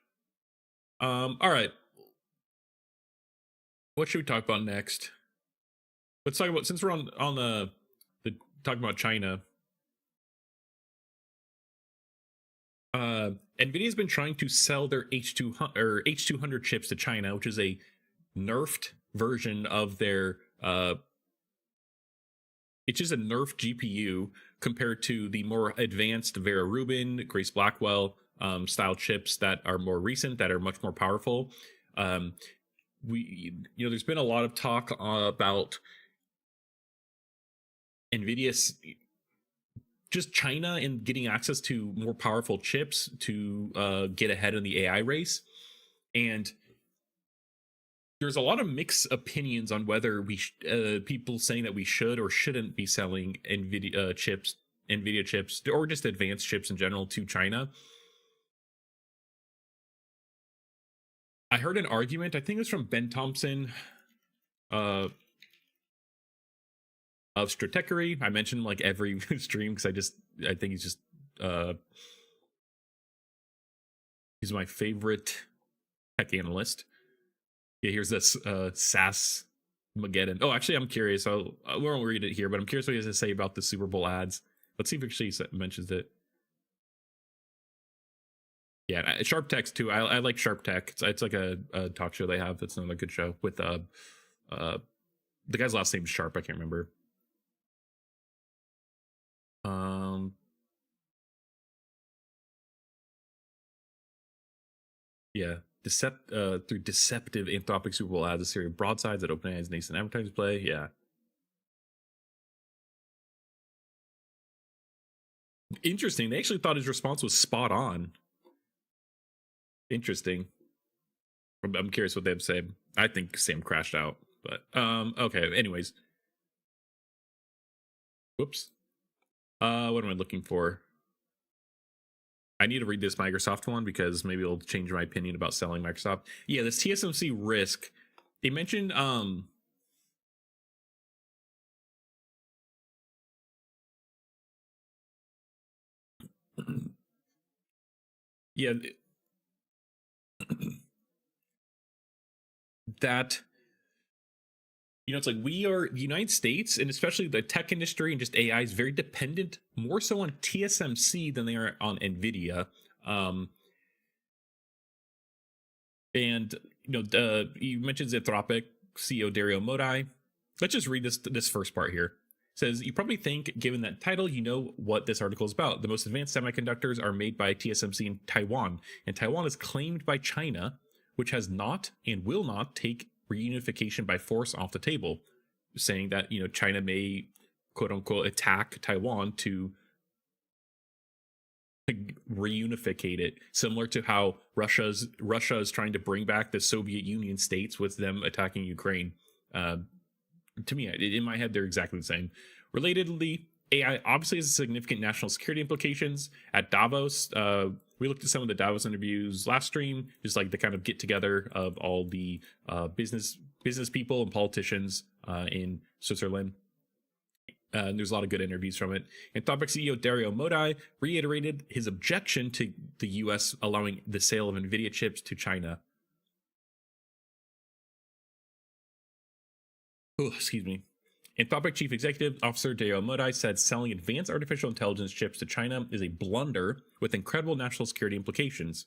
All right. What should we talk about next? Let's talk about, since we're on the talking about China. NVIDIA's been trying to sell their H200 chips to China, which is a nerfed version of their it's just a nerfed GPU compared to the more advanced Vera Rubin, Grace Blackwell style chips that are more recent, that are much more powerful. There's been a lot of talk about NVIDIA's just China and getting access to more powerful chips to get ahead in the AI race. And there's a lot of mixed opinions on whether people saying that we should or shouldn't be selling NVIDIA chips, or just advanced chips in general to China. I heard an argument, I think it was from Ben Thompson, of Stratechery. I mention him like every stream because I think he's just he's my favorite tech analyst. Yeah, here's this SAS Mageddon. Oh, actually, I'm curious. We won't read it here, but I'm curious what he has to say about the Super Bowl ads. Let's see if actually he mentions it. Yeah, Sharp Tech's too. I like Sharp Tech. It's like a talk show they have. That's another good show with the guy's last name is Sharp. I can't remember. Yeah, through deceptive anthropic Super Bowl ads, a series of broadsides that OpenAI's nascent advertising play. Yeah, interesting. They actually thought his response was spot on. Interesting. I'm curious what they have to say. I think Sam crashed out, but okay. Anyways, whoops. What am I looking for? I need to read this Microsoft one because maybe it'll change my opinion about selling Microsoft. Yeah, this TSMC risk. They mentioned yeah, that it's like we are the United States, and especially the tech industry and just AI is very dependent more so on TSMC than they are on NVIDIA. And he mentions Anthropic CEO Dario Modi. Let's just read this first part here. It says, you probably think, given that title, you know what this article is about. The most advanced semiconductors are made by TSMC in Taiwan, and Taiwan is claimed by China, which has not and will not take reunification by force off the table, saying that China may quote unquote attack Taiwan to reunificate it, similar to how Russia is trying to bring back the Soviet Union states with them attacking Ukraine. To me, in my head, they're exactly the same. Relatedly, AI obviously has significant national security implications. At Davos, we looked at some of the Davos interviews last stream, just like the kind of get together of all the business people and politicians in Switzerland. There's a lot of good interviews from it. Anthropic CEO Dario Modi reiterated his objection to the U.S. allowing the sale of NVIDIA chips to China. Oh, excuse me. Anthropic Chief Executive Officer Dario Modi said selling advanced artificial intelligence chips to China is a blunder with incredible national security implications.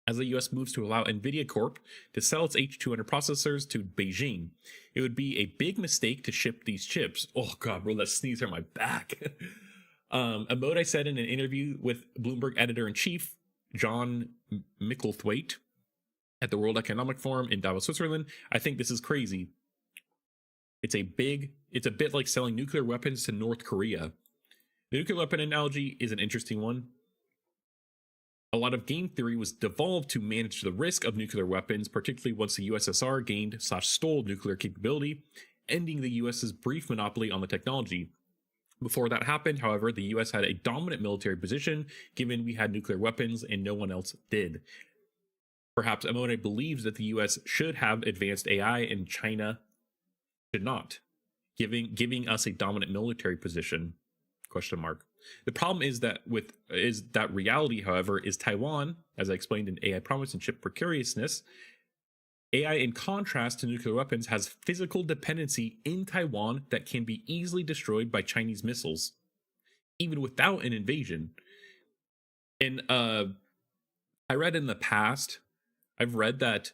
As the U.S. moves to allow NVIDIA Corp to sell its H200 processors to Beijing, it would be a big mistake to ship these chips. Oh, God, bro, that sneeze hurt my back. Modi said in an interview with Bloomberg editor-in-chief John Micklethwaite at the World Economic Forum in Davos, Switzerland, I think this is crazy. It's a bit like selling nuclear weapons to North Korea. The nuclear weapon analogy is an interesting one. A lot of game theory was devolved to manage the risk of nuclear weapons, particularly once the USSR gained/stole nuclear capability, ending the US's brief monopoly on the technology. Before that happened, however, the US had a dominant military position, given we had nuclear weapons and no one else did. Perhaps Modi believes that the US should have advanced AI and China should not, giving us a dominant military position? ? The problem is that reality, however, is Taiwan, as I explained in AI Promise and Chip Precariousness. AI, in contrast to nuclear weapons, has physical dependency in Taiwan that can be easily destroyed by Chinese missiles, even without an invasion. And I read in the past, I've read that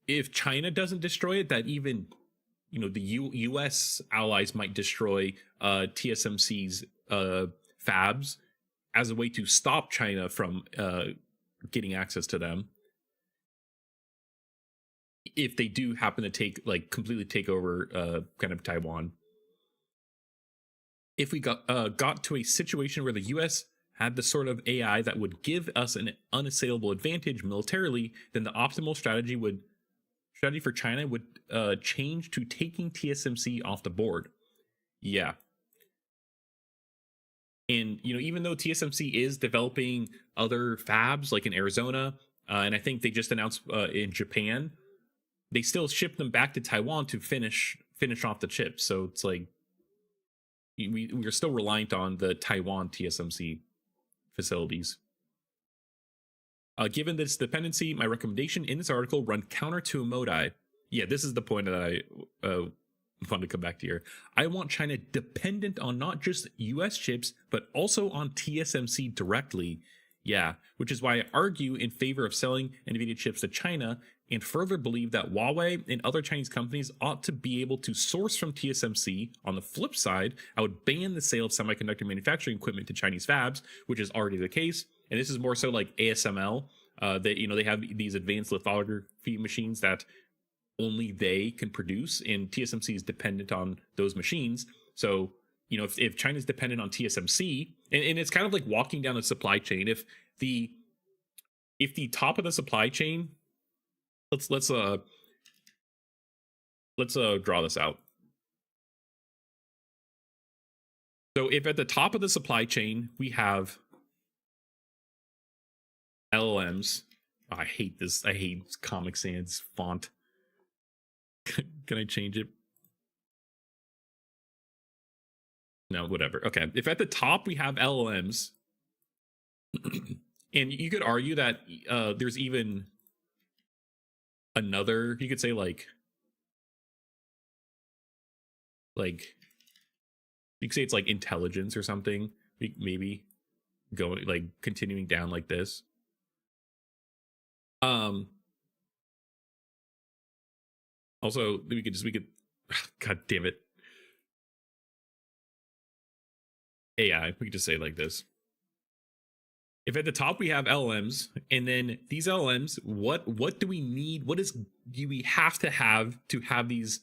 if China doesn't destroy it, that even the U.S. allies might destroy TSMC's fabs as a way to stop China from getting access to them, if they do happen to completely take over kind of Taiwan. If we got to a situation where the U.S. had the sort of AI that would give us an unassailable advantage militarily, then the optimal strategy for China would change to taking TSMC off the board. Yeah. And, even though TSMC is developing other fabs like in Arizona, and I think they just announced in Japan, they still ship them back to Taiwan to finish off the chips. So it's like we're still reliant on the Taiwan TSMC facilities. Given this dependency, my recommendation in this article run counter to Modi. Yeah, this is the point that I want to come back to here. I want China dependent on not just US chips, but also on TSMC directly. Yeah, which is why I argue in favor of selling NVIDIA chips to China, and further believe that Huawei and other Chinese companies ought to be able to source from TSMC. On the flip side, I would ban the sale of semiconductor manufacturing equipment to Chinese fabs, which is already the case. And this is more so like ASML. They have these advanced lithography machines that only they can produce, and TSMC is dependent on those machines. So, if China's dependent on TSMC, and it's kind of like walking down the supply chain. If the top of the supply chain, let's draw this out. So if at the top of the supply chain we have LLMs, I hate this. I hate Comic Sans font. Can I change it? No, whatever. Okay. If at the top we have LLMs, and you could argue that there's even another, you could say like you could say it's like intelligence or something, maybe. going, like continuing down like this. Also, we could God damn it, AI. We could just say it like this. If at the top we have LLMs, and then these LLMs, what do we need? What do we have to have these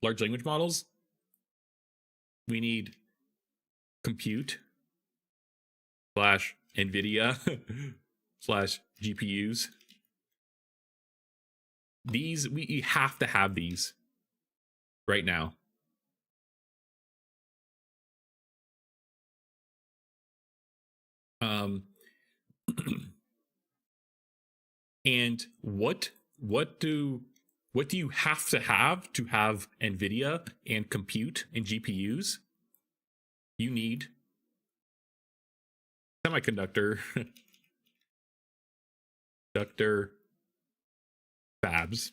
large language models? We need compute / NVIDIA / GPUs. These, we have to have these right now. And what do you have to have NVIDIA and compute and GPUs? You need semiconductor fabs.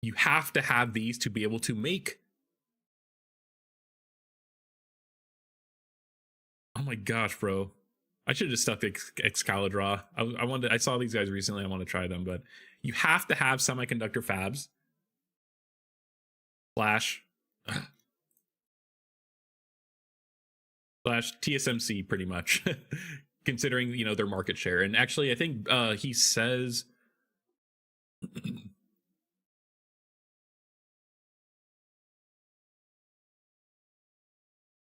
You have to have these to be able to make. Oh my gosh, bro. I should have just stuck to Excalibur. I saw these guys recently. I want to try them, but you have to have semiconductor fabs / TSMC, pretty much, considering, you know, their market share. And actually, I think he says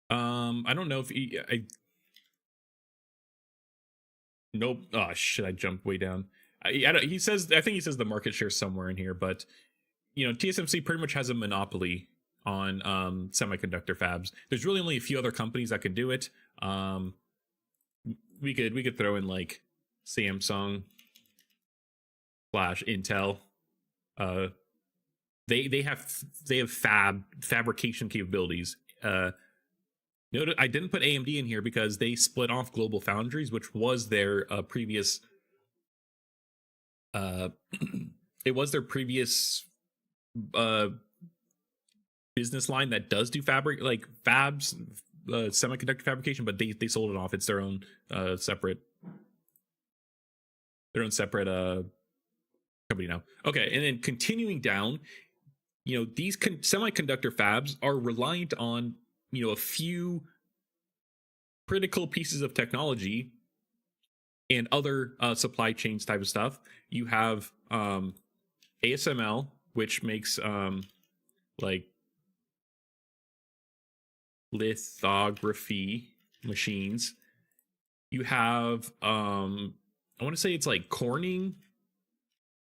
I don't know if nope. Oh shit! I jumped way down. He says, I think he says the market share somewhere in here, but you know, TSMC pretty much has a monopoly on semiconductor fabs. There's really only a few other companies that can do it. We could throw in like Samsung / Intel. They have fabrication capabilities. Note, I didn't put AMD in here because they split off Global Foundries, which was their previous. It was their previous business line that does do fabs, semiconductor fabrication, but they sold it off. It's their own separate company now. Okay, and then continuing down, you know, these semiconductor fabs are reliant on, you know, a few critical pieces of technology and other supply chains type of stuff. You have ASML, which makes like lithography machines. You have I want to say it's like Corning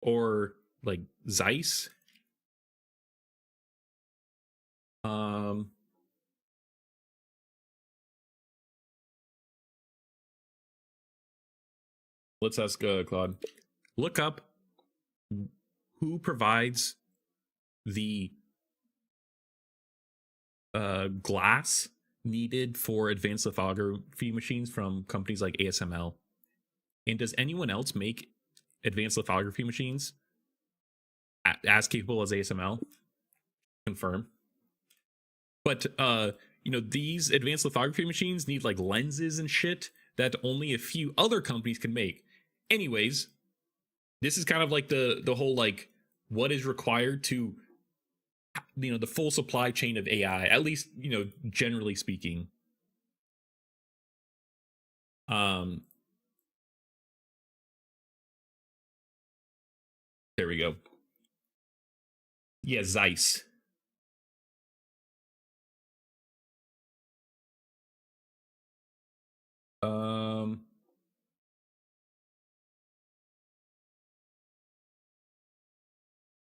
or like Zeiss. Let's ask Claude. Look up who provides the glass needed for advanced lithography machines from companies like ASML. And does anyone else make advanced lithography machines as capable as ASML? Confirm. But you know, these advanced lithography machines need like lenses and shit that only a few other companies can make. Anyways, this is kind of like the whole like what is required to, you know, the full supply chain of AI, at least, you know, generally speaking. There we go. Yeah, Zeiss.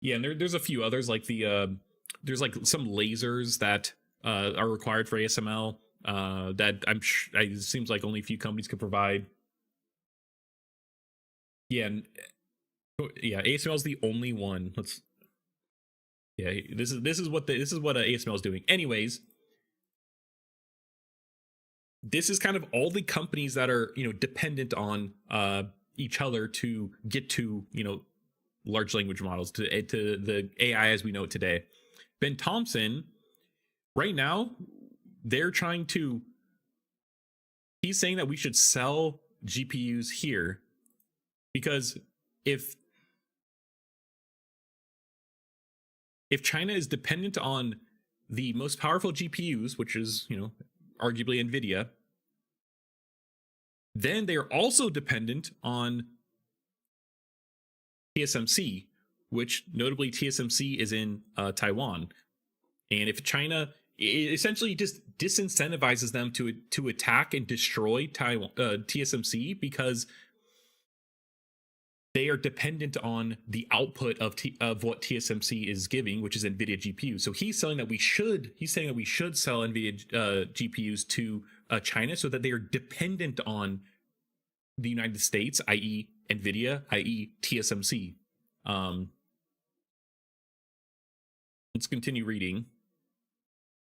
Yeah, and there's a few others, like there's like some lasers that are required for ASML that it seems like only a few companies could provide. Yeah, and yeah, ASML is the only one. Yeah, this is what ASML is doing. Anyways, this is kind of all the companies that are, you know, dependent on each other to get to, you know, large language models, to the AI as we know it today. Ben Thompson, right now, they're trying to he's saying that we should sell GPUs here because if China is dependent on the most powerful GPUs, which is, arguably NVIDIA, then they are also dependent on TSMC, which notably TSMC is in Taiwan. And if China, it essentially just disincentivizes them to attack and destroy Taiwan, TSMC, because they are dependent on the output of what TSMC is giving, which is NVIDIA GPUs. So he's saying that we should sell NVIDIA GPUs to China so that they are dependent on the United States, i.e. NVIDIA, i.e. TSMC. Let's continue reading.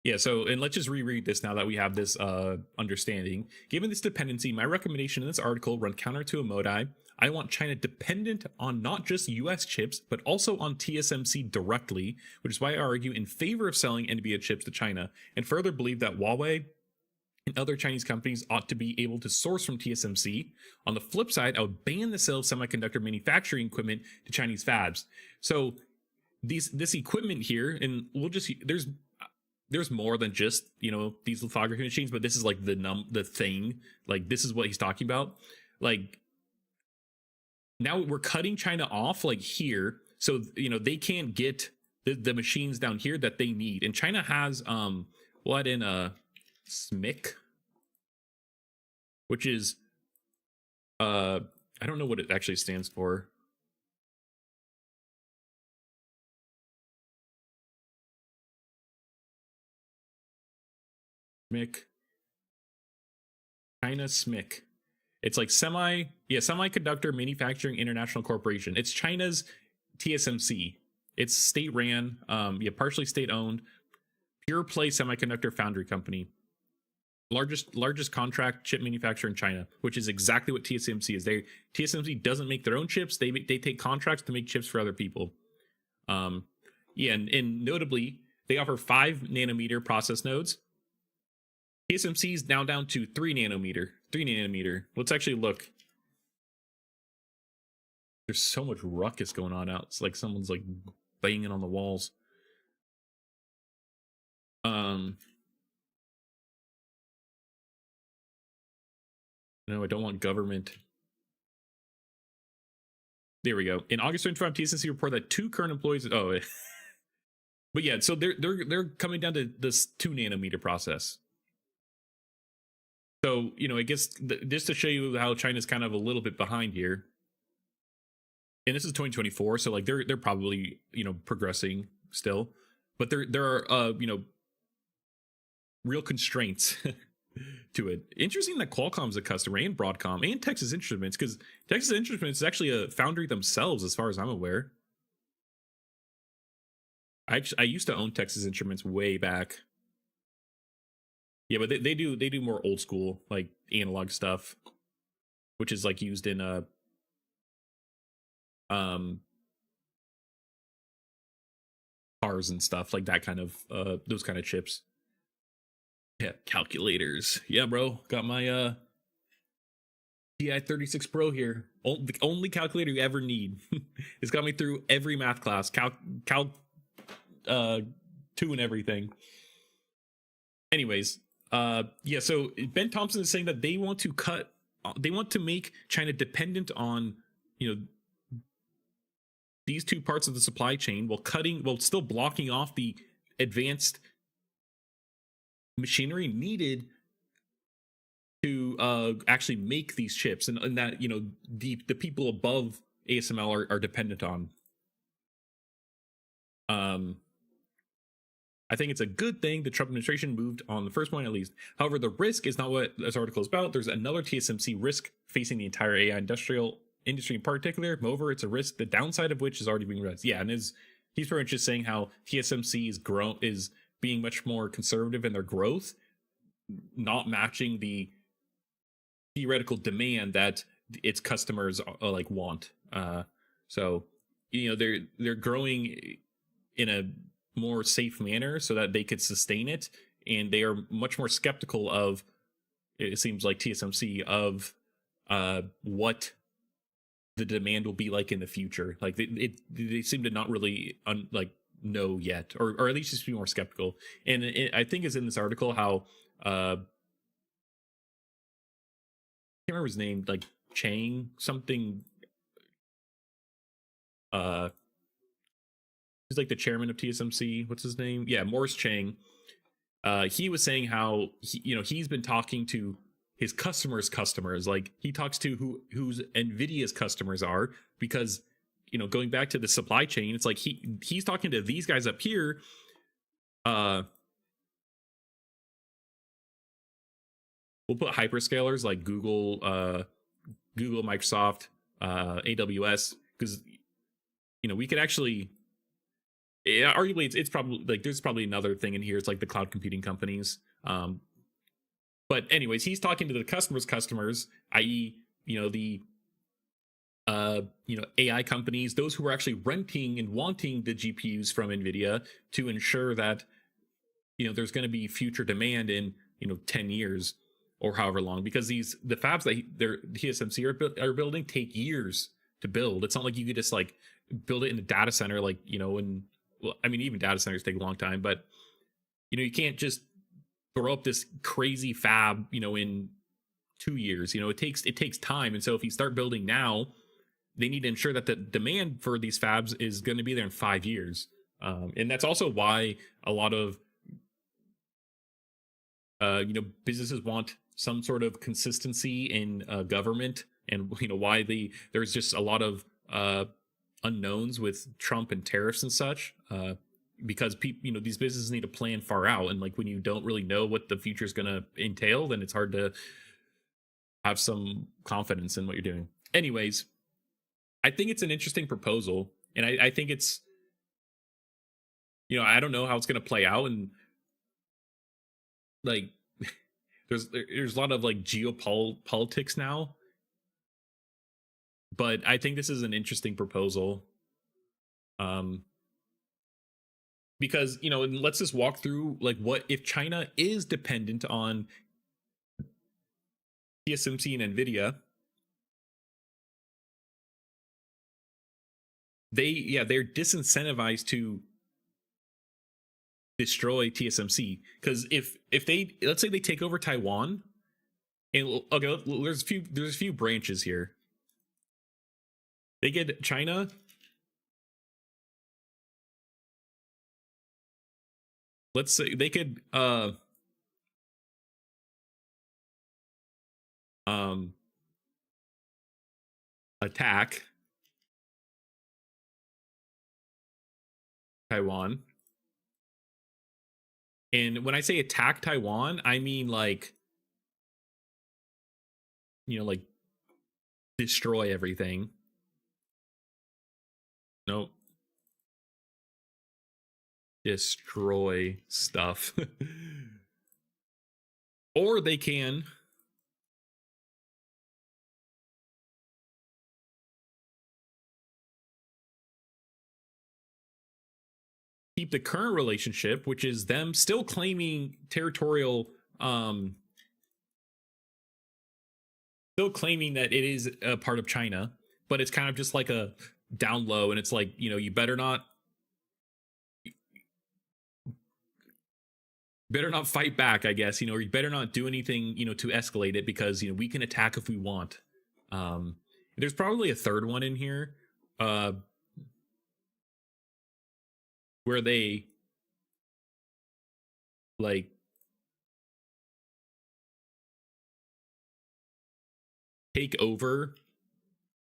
Yeah, so, and let's just reread this now that we have this understanding. Given this dependency, my recommendation in this article run counter to openai. I want China dependent on not just US chips, but also on TSMC directly, which is why I argue in favor of selling NVIDIA chips to China, and further believe that Huawei and other Chinese companies ought to be able to source from TSMC. On the flip side, I would ban the sale of semiconductor manufacturing equipment to Chinese fabs. So this equipment here, and we'll just, there's more than just, these lithography machines, but this is like the thing, like this is what he's talking about. Like, now we're cutting China off like here, so they can't get the machines down here that they need. And China has SMIC, which is I don't know what it actually stands for. SMIC. China SMIC. It's like Semiconductor Manufacturing International Corporation. It's China's TSMC. It's state ran, partially state owned, pure play semiconductor foundry company. Largest contract chip manufacturer in China, which is exactly what TSMC is. TSMC doesn't make their own chips. They take contracts to make chips for other people. And notably, they offer 5 nanometer process nodes. TSMC is now down to 3 nanometer. Let's actually look. There's so much ruckus going on out. It's like someone's like banging on the walls. No, I don't want government. There we go. In August 25, TSMC reported that 2 current employees. Oh, but yeah. So they're coming down to this 2 nanometer process. So, I guess just to show you how China's kind of a little bit behind here. And this is 2024, so like they're probably, progressing still. But there are real constraints to it. Interesting that Qualcomm's a customer, and Broadcom, and Texas Instruments, because Texas Instruments is actually a foundry themselves, as far as I'm aware. I used to own Texas Instruments way back. Yeah, but they do more old school, like analog stuff, which is like used in cars and stuff, like that kind of those kind of chips. Yeah, calculators. Yeah, bro, got my TI-36 Pro here. The only calculator you ever need. It's got me through every math class, Calc 2 and everything. Anyways. So Ben Thompson is saying that they want to make China dependent on, these 2 parts of the supply chain while still blocking off the advanced machinery needed to actually make these chips, and that, the people above ASML are dependent on. I think it's a good thing the Trump administration moved on the first point, at least. However, the risk is not what this article is about. There's another TSMC risk facing the entire AI industry in particular. Moreover, it's a risk, the downside of which is already being realized. Yeah, and he's pretty much just saying how TSMC is being much more conservative in their growth, not matching the theoretical demand that its customers want. So they're growing in a more safe manner so that they could sustain it, and they are much more skeptical of it seems like TSMC of what the demand will be like in the future. Like they seem to not really know yet, or at least just be more skeptical. And I think it's in this article how I can't remember his name, like Chang something. He's like the chairman of TSMC. What's his name? Yeah, Morris Chang. He was saying how he's been talking to his customers. Like he talks to whose Nvidia's customers are, because going back to the supply chain, it's like he's talking to these guys up here. We'll put hyperscalers like Google, Microsoft, AWS, because we could actually. Yeah, arguably, it's probably like there's probably another thing in here. It's like the cloud computing companies. But anyways, he's talking to the customers, i.e., the AI companies, those who are actually renting and wanting the GPUs from NVIDIA to ensure that there's going to be future demand in 10 years or however long, because the fabs that TSMC are building take years to build. It's not like you could just like build it in a data center, like well, I mean, even data centers take a long time, but you can't just throw up this crazy fab, in 2 years. It takes time, and so if you start building now, they need to ensure that the demand for these fabs is going to be there in 5 years, and that's also why a lot of businesses want some sort of consistency in government, and why there's just a lot of unknowns with Trump and tariffs and such, because people, these businesses need to plan far out, and like when you don't really know what the future is going to entail, then it's hard to have some confidence in what you're doing. Anyways, I think it's an interesting proposal, and I think it's I don't know how it's going to play out, and like there's a lot of like geopolitics now. But I think this is an interesting proposal, because and let's just walk through like what if China is dependent on TSMC and NVIDIA. They're disincentivized to destroy TSMC, because if they, let's say they take over Taiwan, and okay, there's a few branches here. They get China. Let's say they could attack Taiwan. And when I say attack Taiwan, I mean like like destroy everything. Nope. Destroy stuff. Or they can keep the current relationship, which is them still claiming territorial, still claiming that it is a part of China, but it's kind of just like a down low, and it's like you better not fight back, I guess, or you better not do anything to escalate it, because we can attack if we want. There's probably a third one in here where they like take over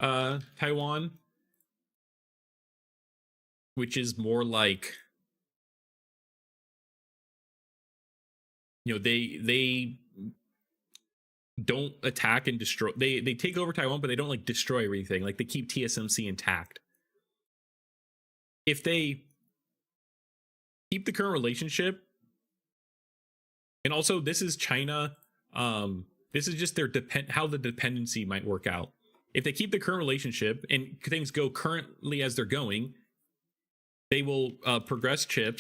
Taiwan, which is more like they don't attack and destroy. They take over Taiwan, but they don't like destroy everything. Like they keep TSMC intact. If they keep the current relationship, and also this is China, this is just their how the dependency might work out. If they keep the current relationship and things go currently as they're going, they will progress chip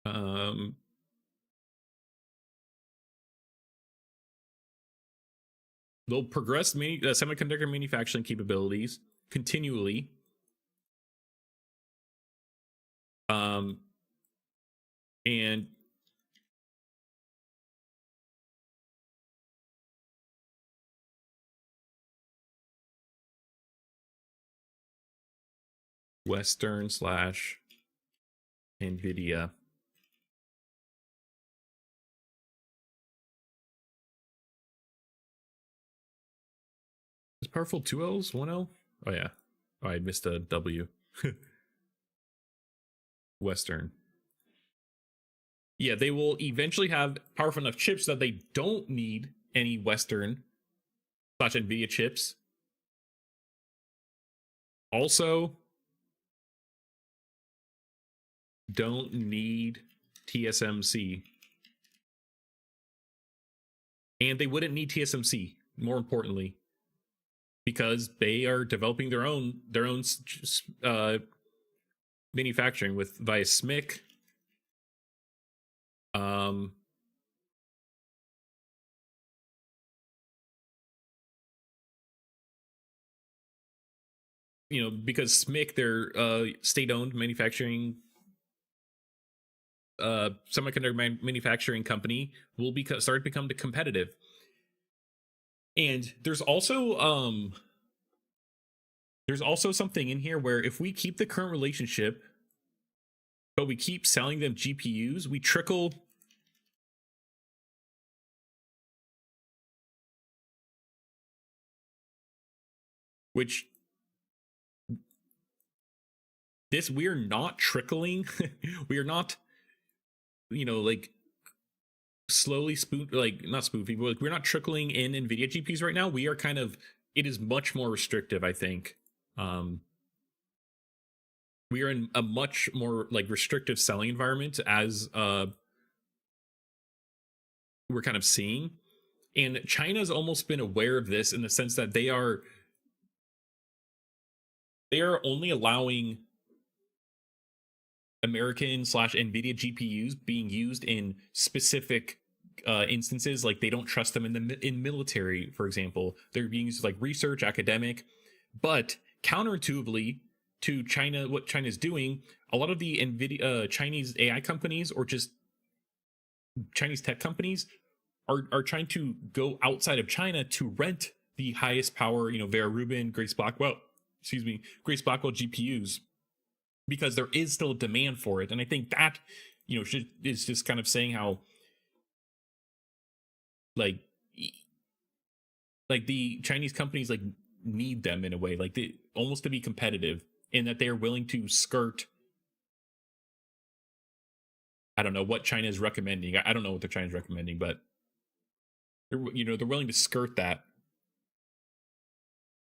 Um, they'll progress semiconductor manufacturing capabilities continually. And Western / NVIDIA. Is powerful 2 L's, 1 L? Oh yeah. Oh, I missed a W. Western. Yeah, they will eventually have powerful enough chips that they don't need any Western / NVIDIA chips. Also, don't need TSMC. And they wouldn't need TSMC, more importantly, because they are developing their own manufacturing via SMIC. You know, because SMIC, their state-owned manufacturing semiconductor manufacturing company, will start to become competitive. And there's also something in here where if we keep the current relationship, but we keep selling them GPUs, we trickle which this we are not trickling. We are not, you know, like slowly not spoofing, but like we're not trickling in NVIDIA GPUs right now. We are kind of, it is much more restrictive, I think. We are in a much more like restrictive selling environment as we're kind of seeing. And China's almost been aware of this in the sense that they are only allowing American / NVIDIA GPUs being used in specific instances. Like they don't trust them in military, for example. They're being used like research, academic. But counterintuitively to China, what China's doing, a lot of the NVIDIA Chinese AI companies or just Chinese tech companies are trying to go outside of China to rent the highest power, you know, Vera Rubin, Grace Blackwell GPUs, because there is still a demand for it. And I think that, you know, is just kind of saying how like the Chinese companies like need them in a way, like they almost to be competitive, in that they are willing to skirt, I don't know what China is recommending. I don't know what China's recommending, but they're willing to skirt that.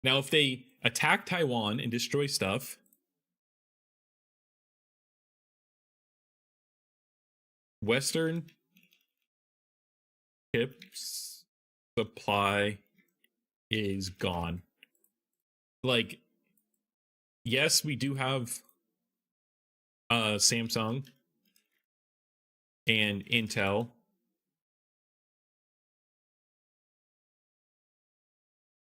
Now, if they attack Taiwan and destroy stuff, Western chips supply is gone. Like, yes, we do have Samsung and Intel.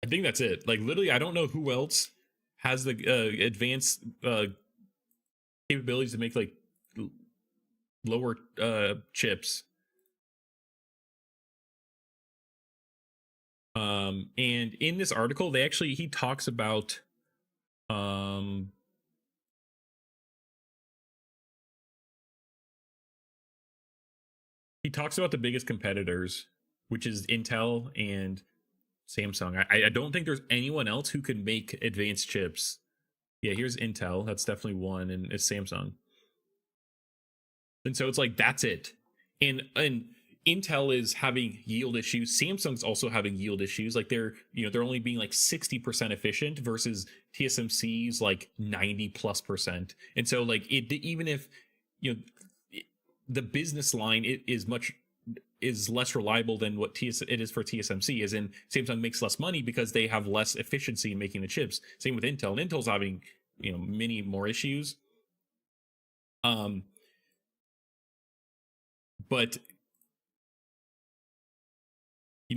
I think that's it. Like, literally, I don't know who else has the advanced capabilities to make like lower chips. And in this article, he talks about the biggest competitors, which is Intel and Samsung. I don't think there's anyone else who can make advanced chips. Yeah, here's Intel. That's definitely one, and it's Samsung. And so it's like, that's it. And Intel is having yield issues. Samsung's also having yield issues. Like they're only being like 60% efficient versus TSMC's like 90+%. And so like even if, you know, the business line is less reliable than what it is for TSMC, as in Samsung makes less money because they have less efficiency in making the chips. Same with Intel. And Intel's having, you know, many more issues. but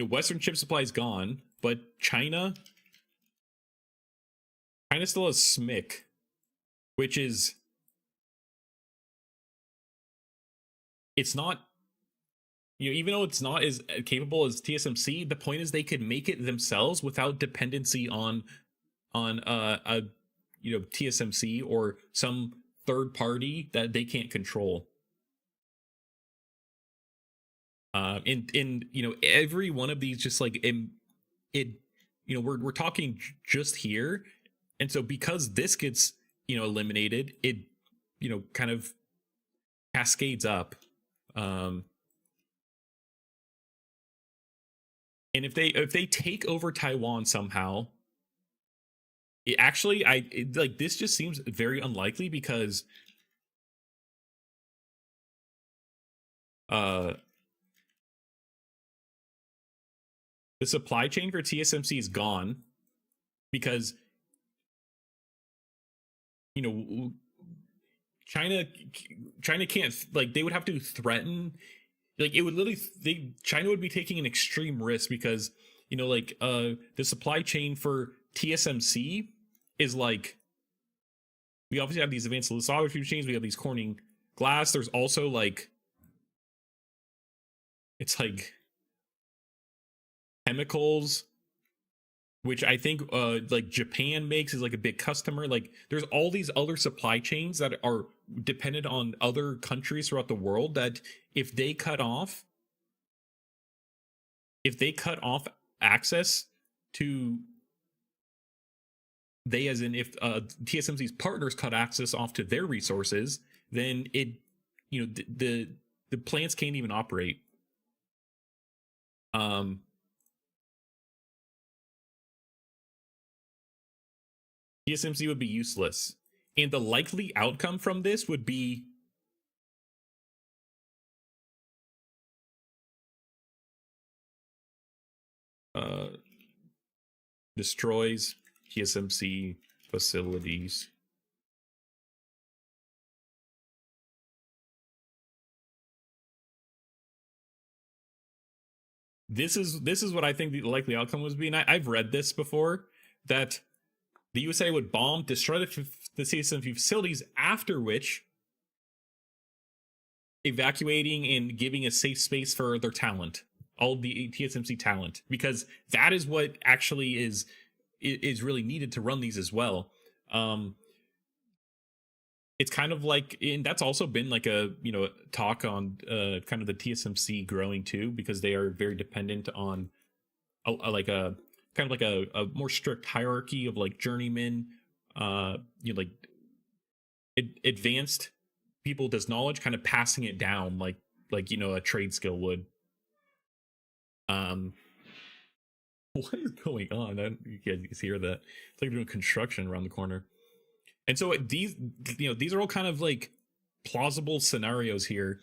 Western chip supply is gone, but China still has SMIC, which is, it's not, even though it's not as capable as TSMC, the point is they could make it themselves without dependency on TSMC or some third party that they can't control. Every one of these, just like we're talking just here, and so because this gets eliminated, it kind of cascades up. And if they take over Taiwan somehow, this just seems very unlikely, because the supply chain for TSMC is gone, because China can't, they would have to threaten, it would literally, China would be taking an extreme risk, because the supply chain for TSMC is we obviously have these advanced lithography machines, we have these Corning glass, there's also it's chemicals, which I think Japan makes, is a big customer. There's all these other supply chains that are dependent on other countries throughout the world, that if they cut off access to, if TSMC's partners cut access off to their resources, then the plants can't even operate. TSMC would be useless, and the likely outcome from this would be destroys TSMC facilities. This is what I think the likely outcome would be, and I've read this before, that the USA would destroy the TSMC facilities, after which evacuating and giving a safe space for their talent, all the TSMC talent, because that is what actually is really needed to run these as well. It's kind of and that's also been a talk on kind of the TSMC growing too, because they are very dependent on a more strict hierarchy of journeymen, advanced people with this knowledge, kind of passing it down like a trade skill would. What is going on? You guys hear that? It's like doing construction around the corner. And so these are all kind of plausible scenarios here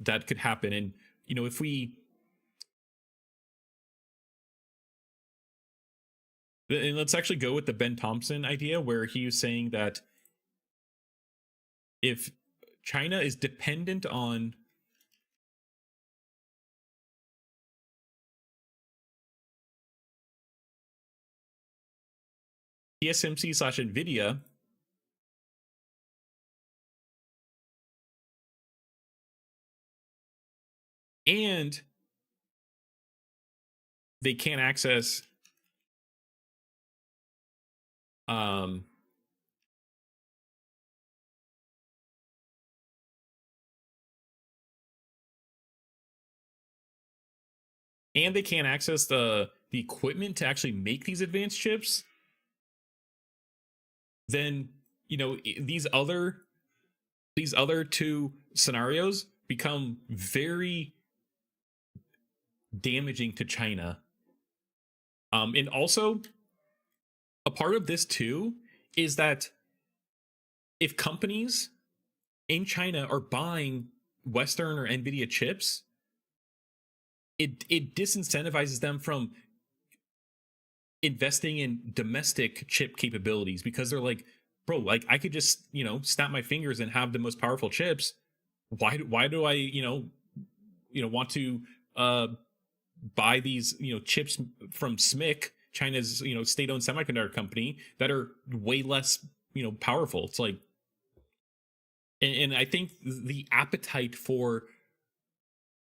that could happen. And if we, and let's actually go with the Ben Thompson idea, where he was saying that if China is dependent on TSMC/NVIDIA, and they can't access the equipment to actually make these advanced chips, then these other two scenarios become very damaging to China. And also, a part of this too is that if companies in China are buying Western or NVIDIA chips, it disincentivizes them from investing in domestic chip capabilities, because they're like, bro, I could just snap my fingers and have the most powerful chips. Why do I want to buy these chips from SMIC, China's state-owned semiconductor company, that are way less powerful. It's like, and I think the appetite for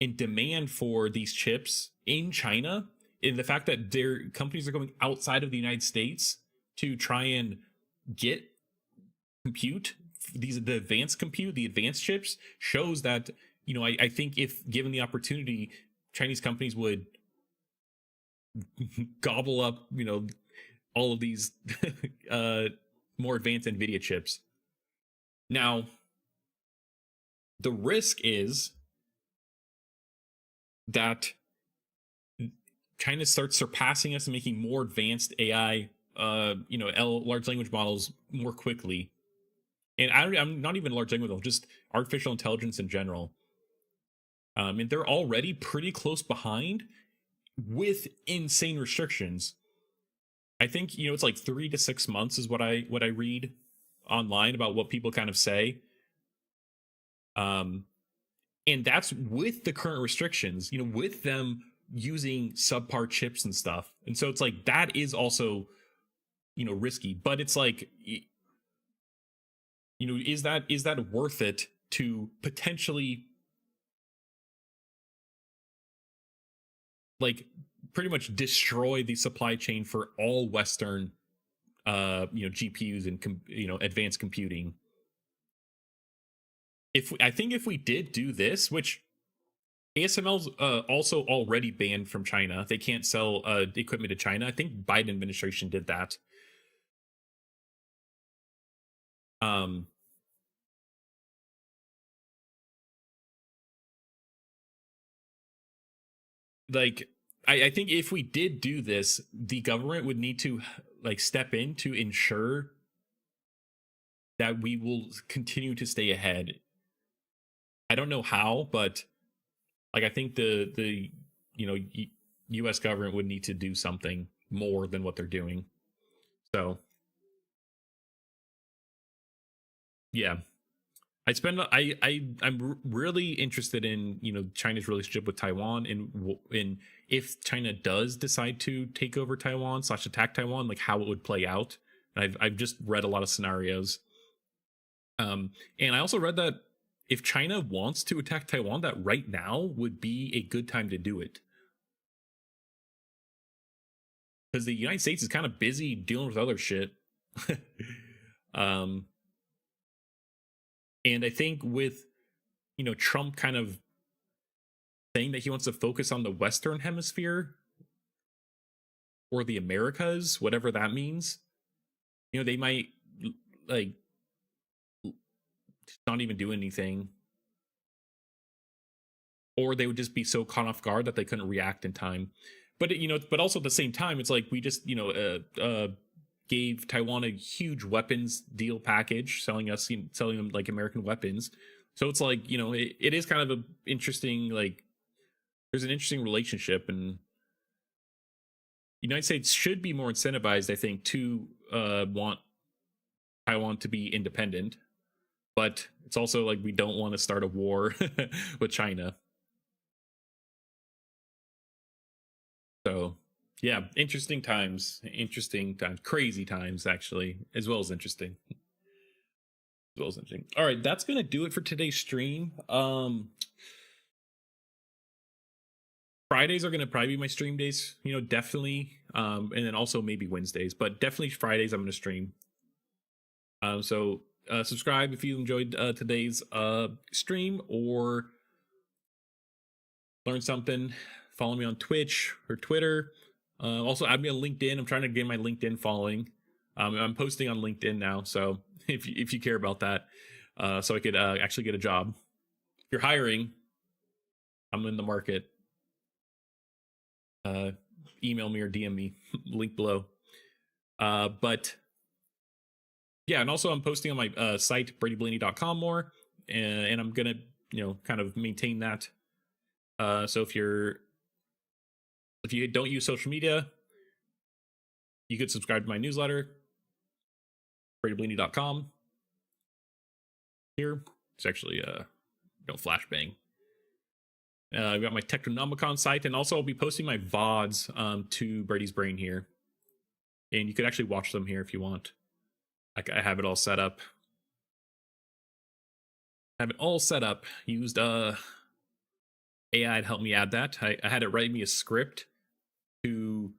and demand for these chips in China, and the fact that their companies are going outside of the United States to try and get compute, the advanced chips, shows that I think if given the opportunity, Chinese companies would gobble up all of these more advanced NVIDIA chips. Now, the risk is that China starts surpassing us and making more advanced AI, large language models more quickly. And I'm not even large language models, just artificial intelligence in general. And they're already pretty close behind with insane restrictions. I think it's like 3 to 6 months is what I read online about what people kind of say. And that's with the current restrictions, with them using subpar chips and stuff. And so it's like, that is also, risky, but it's like, is that worth it to potentially like pretty much destroy the supply chain for all Western, GPUs and, advanced computing? I think if we did do this, which ASML's also already banned from China, they can't sell equipment to China. I think Biden administration did that. Like, I think if we did do this, the government would need to like step in to ensure that we will continue to stay ahead. I don't know how, but like I think the U.S. government would need to do something more than what they're doing. So yeah, I'm really interested in China's relationship with Taiwan, and if China does decide to take over Taiwan / attack Taiwan, like how it would play out. And I've just read a lot of scenarios. And I also read that if China wants to attack Taiwan, that right now would be a good time to do it. Because the United States is kind of busy dealing with other shit. And I think with, Trump kind of saying that he wants to focus on the Western Hemisphere or the Americas, whatever that means, they might like not even do anything, or they would just be so caught off guard that they couldn't react in time. But but also at the same time, it's like we just gave Taiwan a huge weapons deal package, selling them like American weapons. So it's like it is kind of a interesting, like there's an interesting relationship, and the United States should be more incentivized, I think, to want Taiwan to be independent. But it's also like we don't want to start a war with China. So yeah, interesting times, crazy times, actually, as well as interesting. All right, that's gonna do it for today's stream. Fridays are gonna probably be my stream days, definitely. And then also maybe Wednesdays, but definitely Fridays I'm gonna stream. So subscribe if you enjoyed today's stream or learn something. Follow me on Twitch or Twitter. Also add me on LinkedIn. I'm trying to get my LinkedIn following. I'm posting on LinkedIn now, so if you care about that, so I could actually get a job. If you're hiring, I'm in the market. Email me or DM me. Link below. But yeah, and also I'm posting on my site bradyblaney.com more, and I'm gonna kind of maintain that. So if you don't use social media, you could subscribe to my newsletter, bradyblaney.com. Here, it's actually flashbang. I've got my Technonomicon site, and also I'll be posting my VODs to Brady's Brain here. And you could actually watch them here if you want. I have it all set up. Used AI to help me add that. I had it write me a script to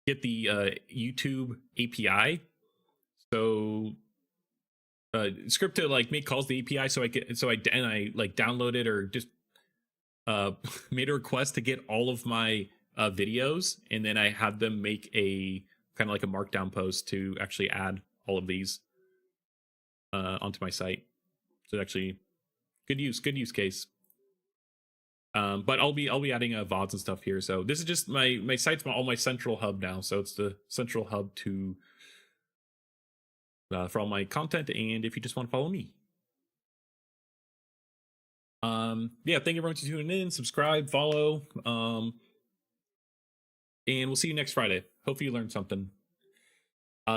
get the YouTube API. So script to like make calls to the API, so I like download it or just made a request to get all of my videos, and then I had them make a kind of like a markdown post to actually add all of these onto my site. So actually good use case. But I'll be adding VODs and stuff here. So this is just my site's all my central hub now. So it's the central hub to for all my content, and if you just want to follow me. Yeah, thank everyone for tuning in, subscribe, follow, and we'll see you next Friday. Hopefully you learned something.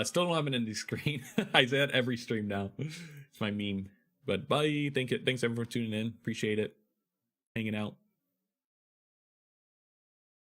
Still don't have an ending screen. I say that every stream now. It's my meme. But bye. Thanks everyone for tuning in. Appreciate it. Hanging out.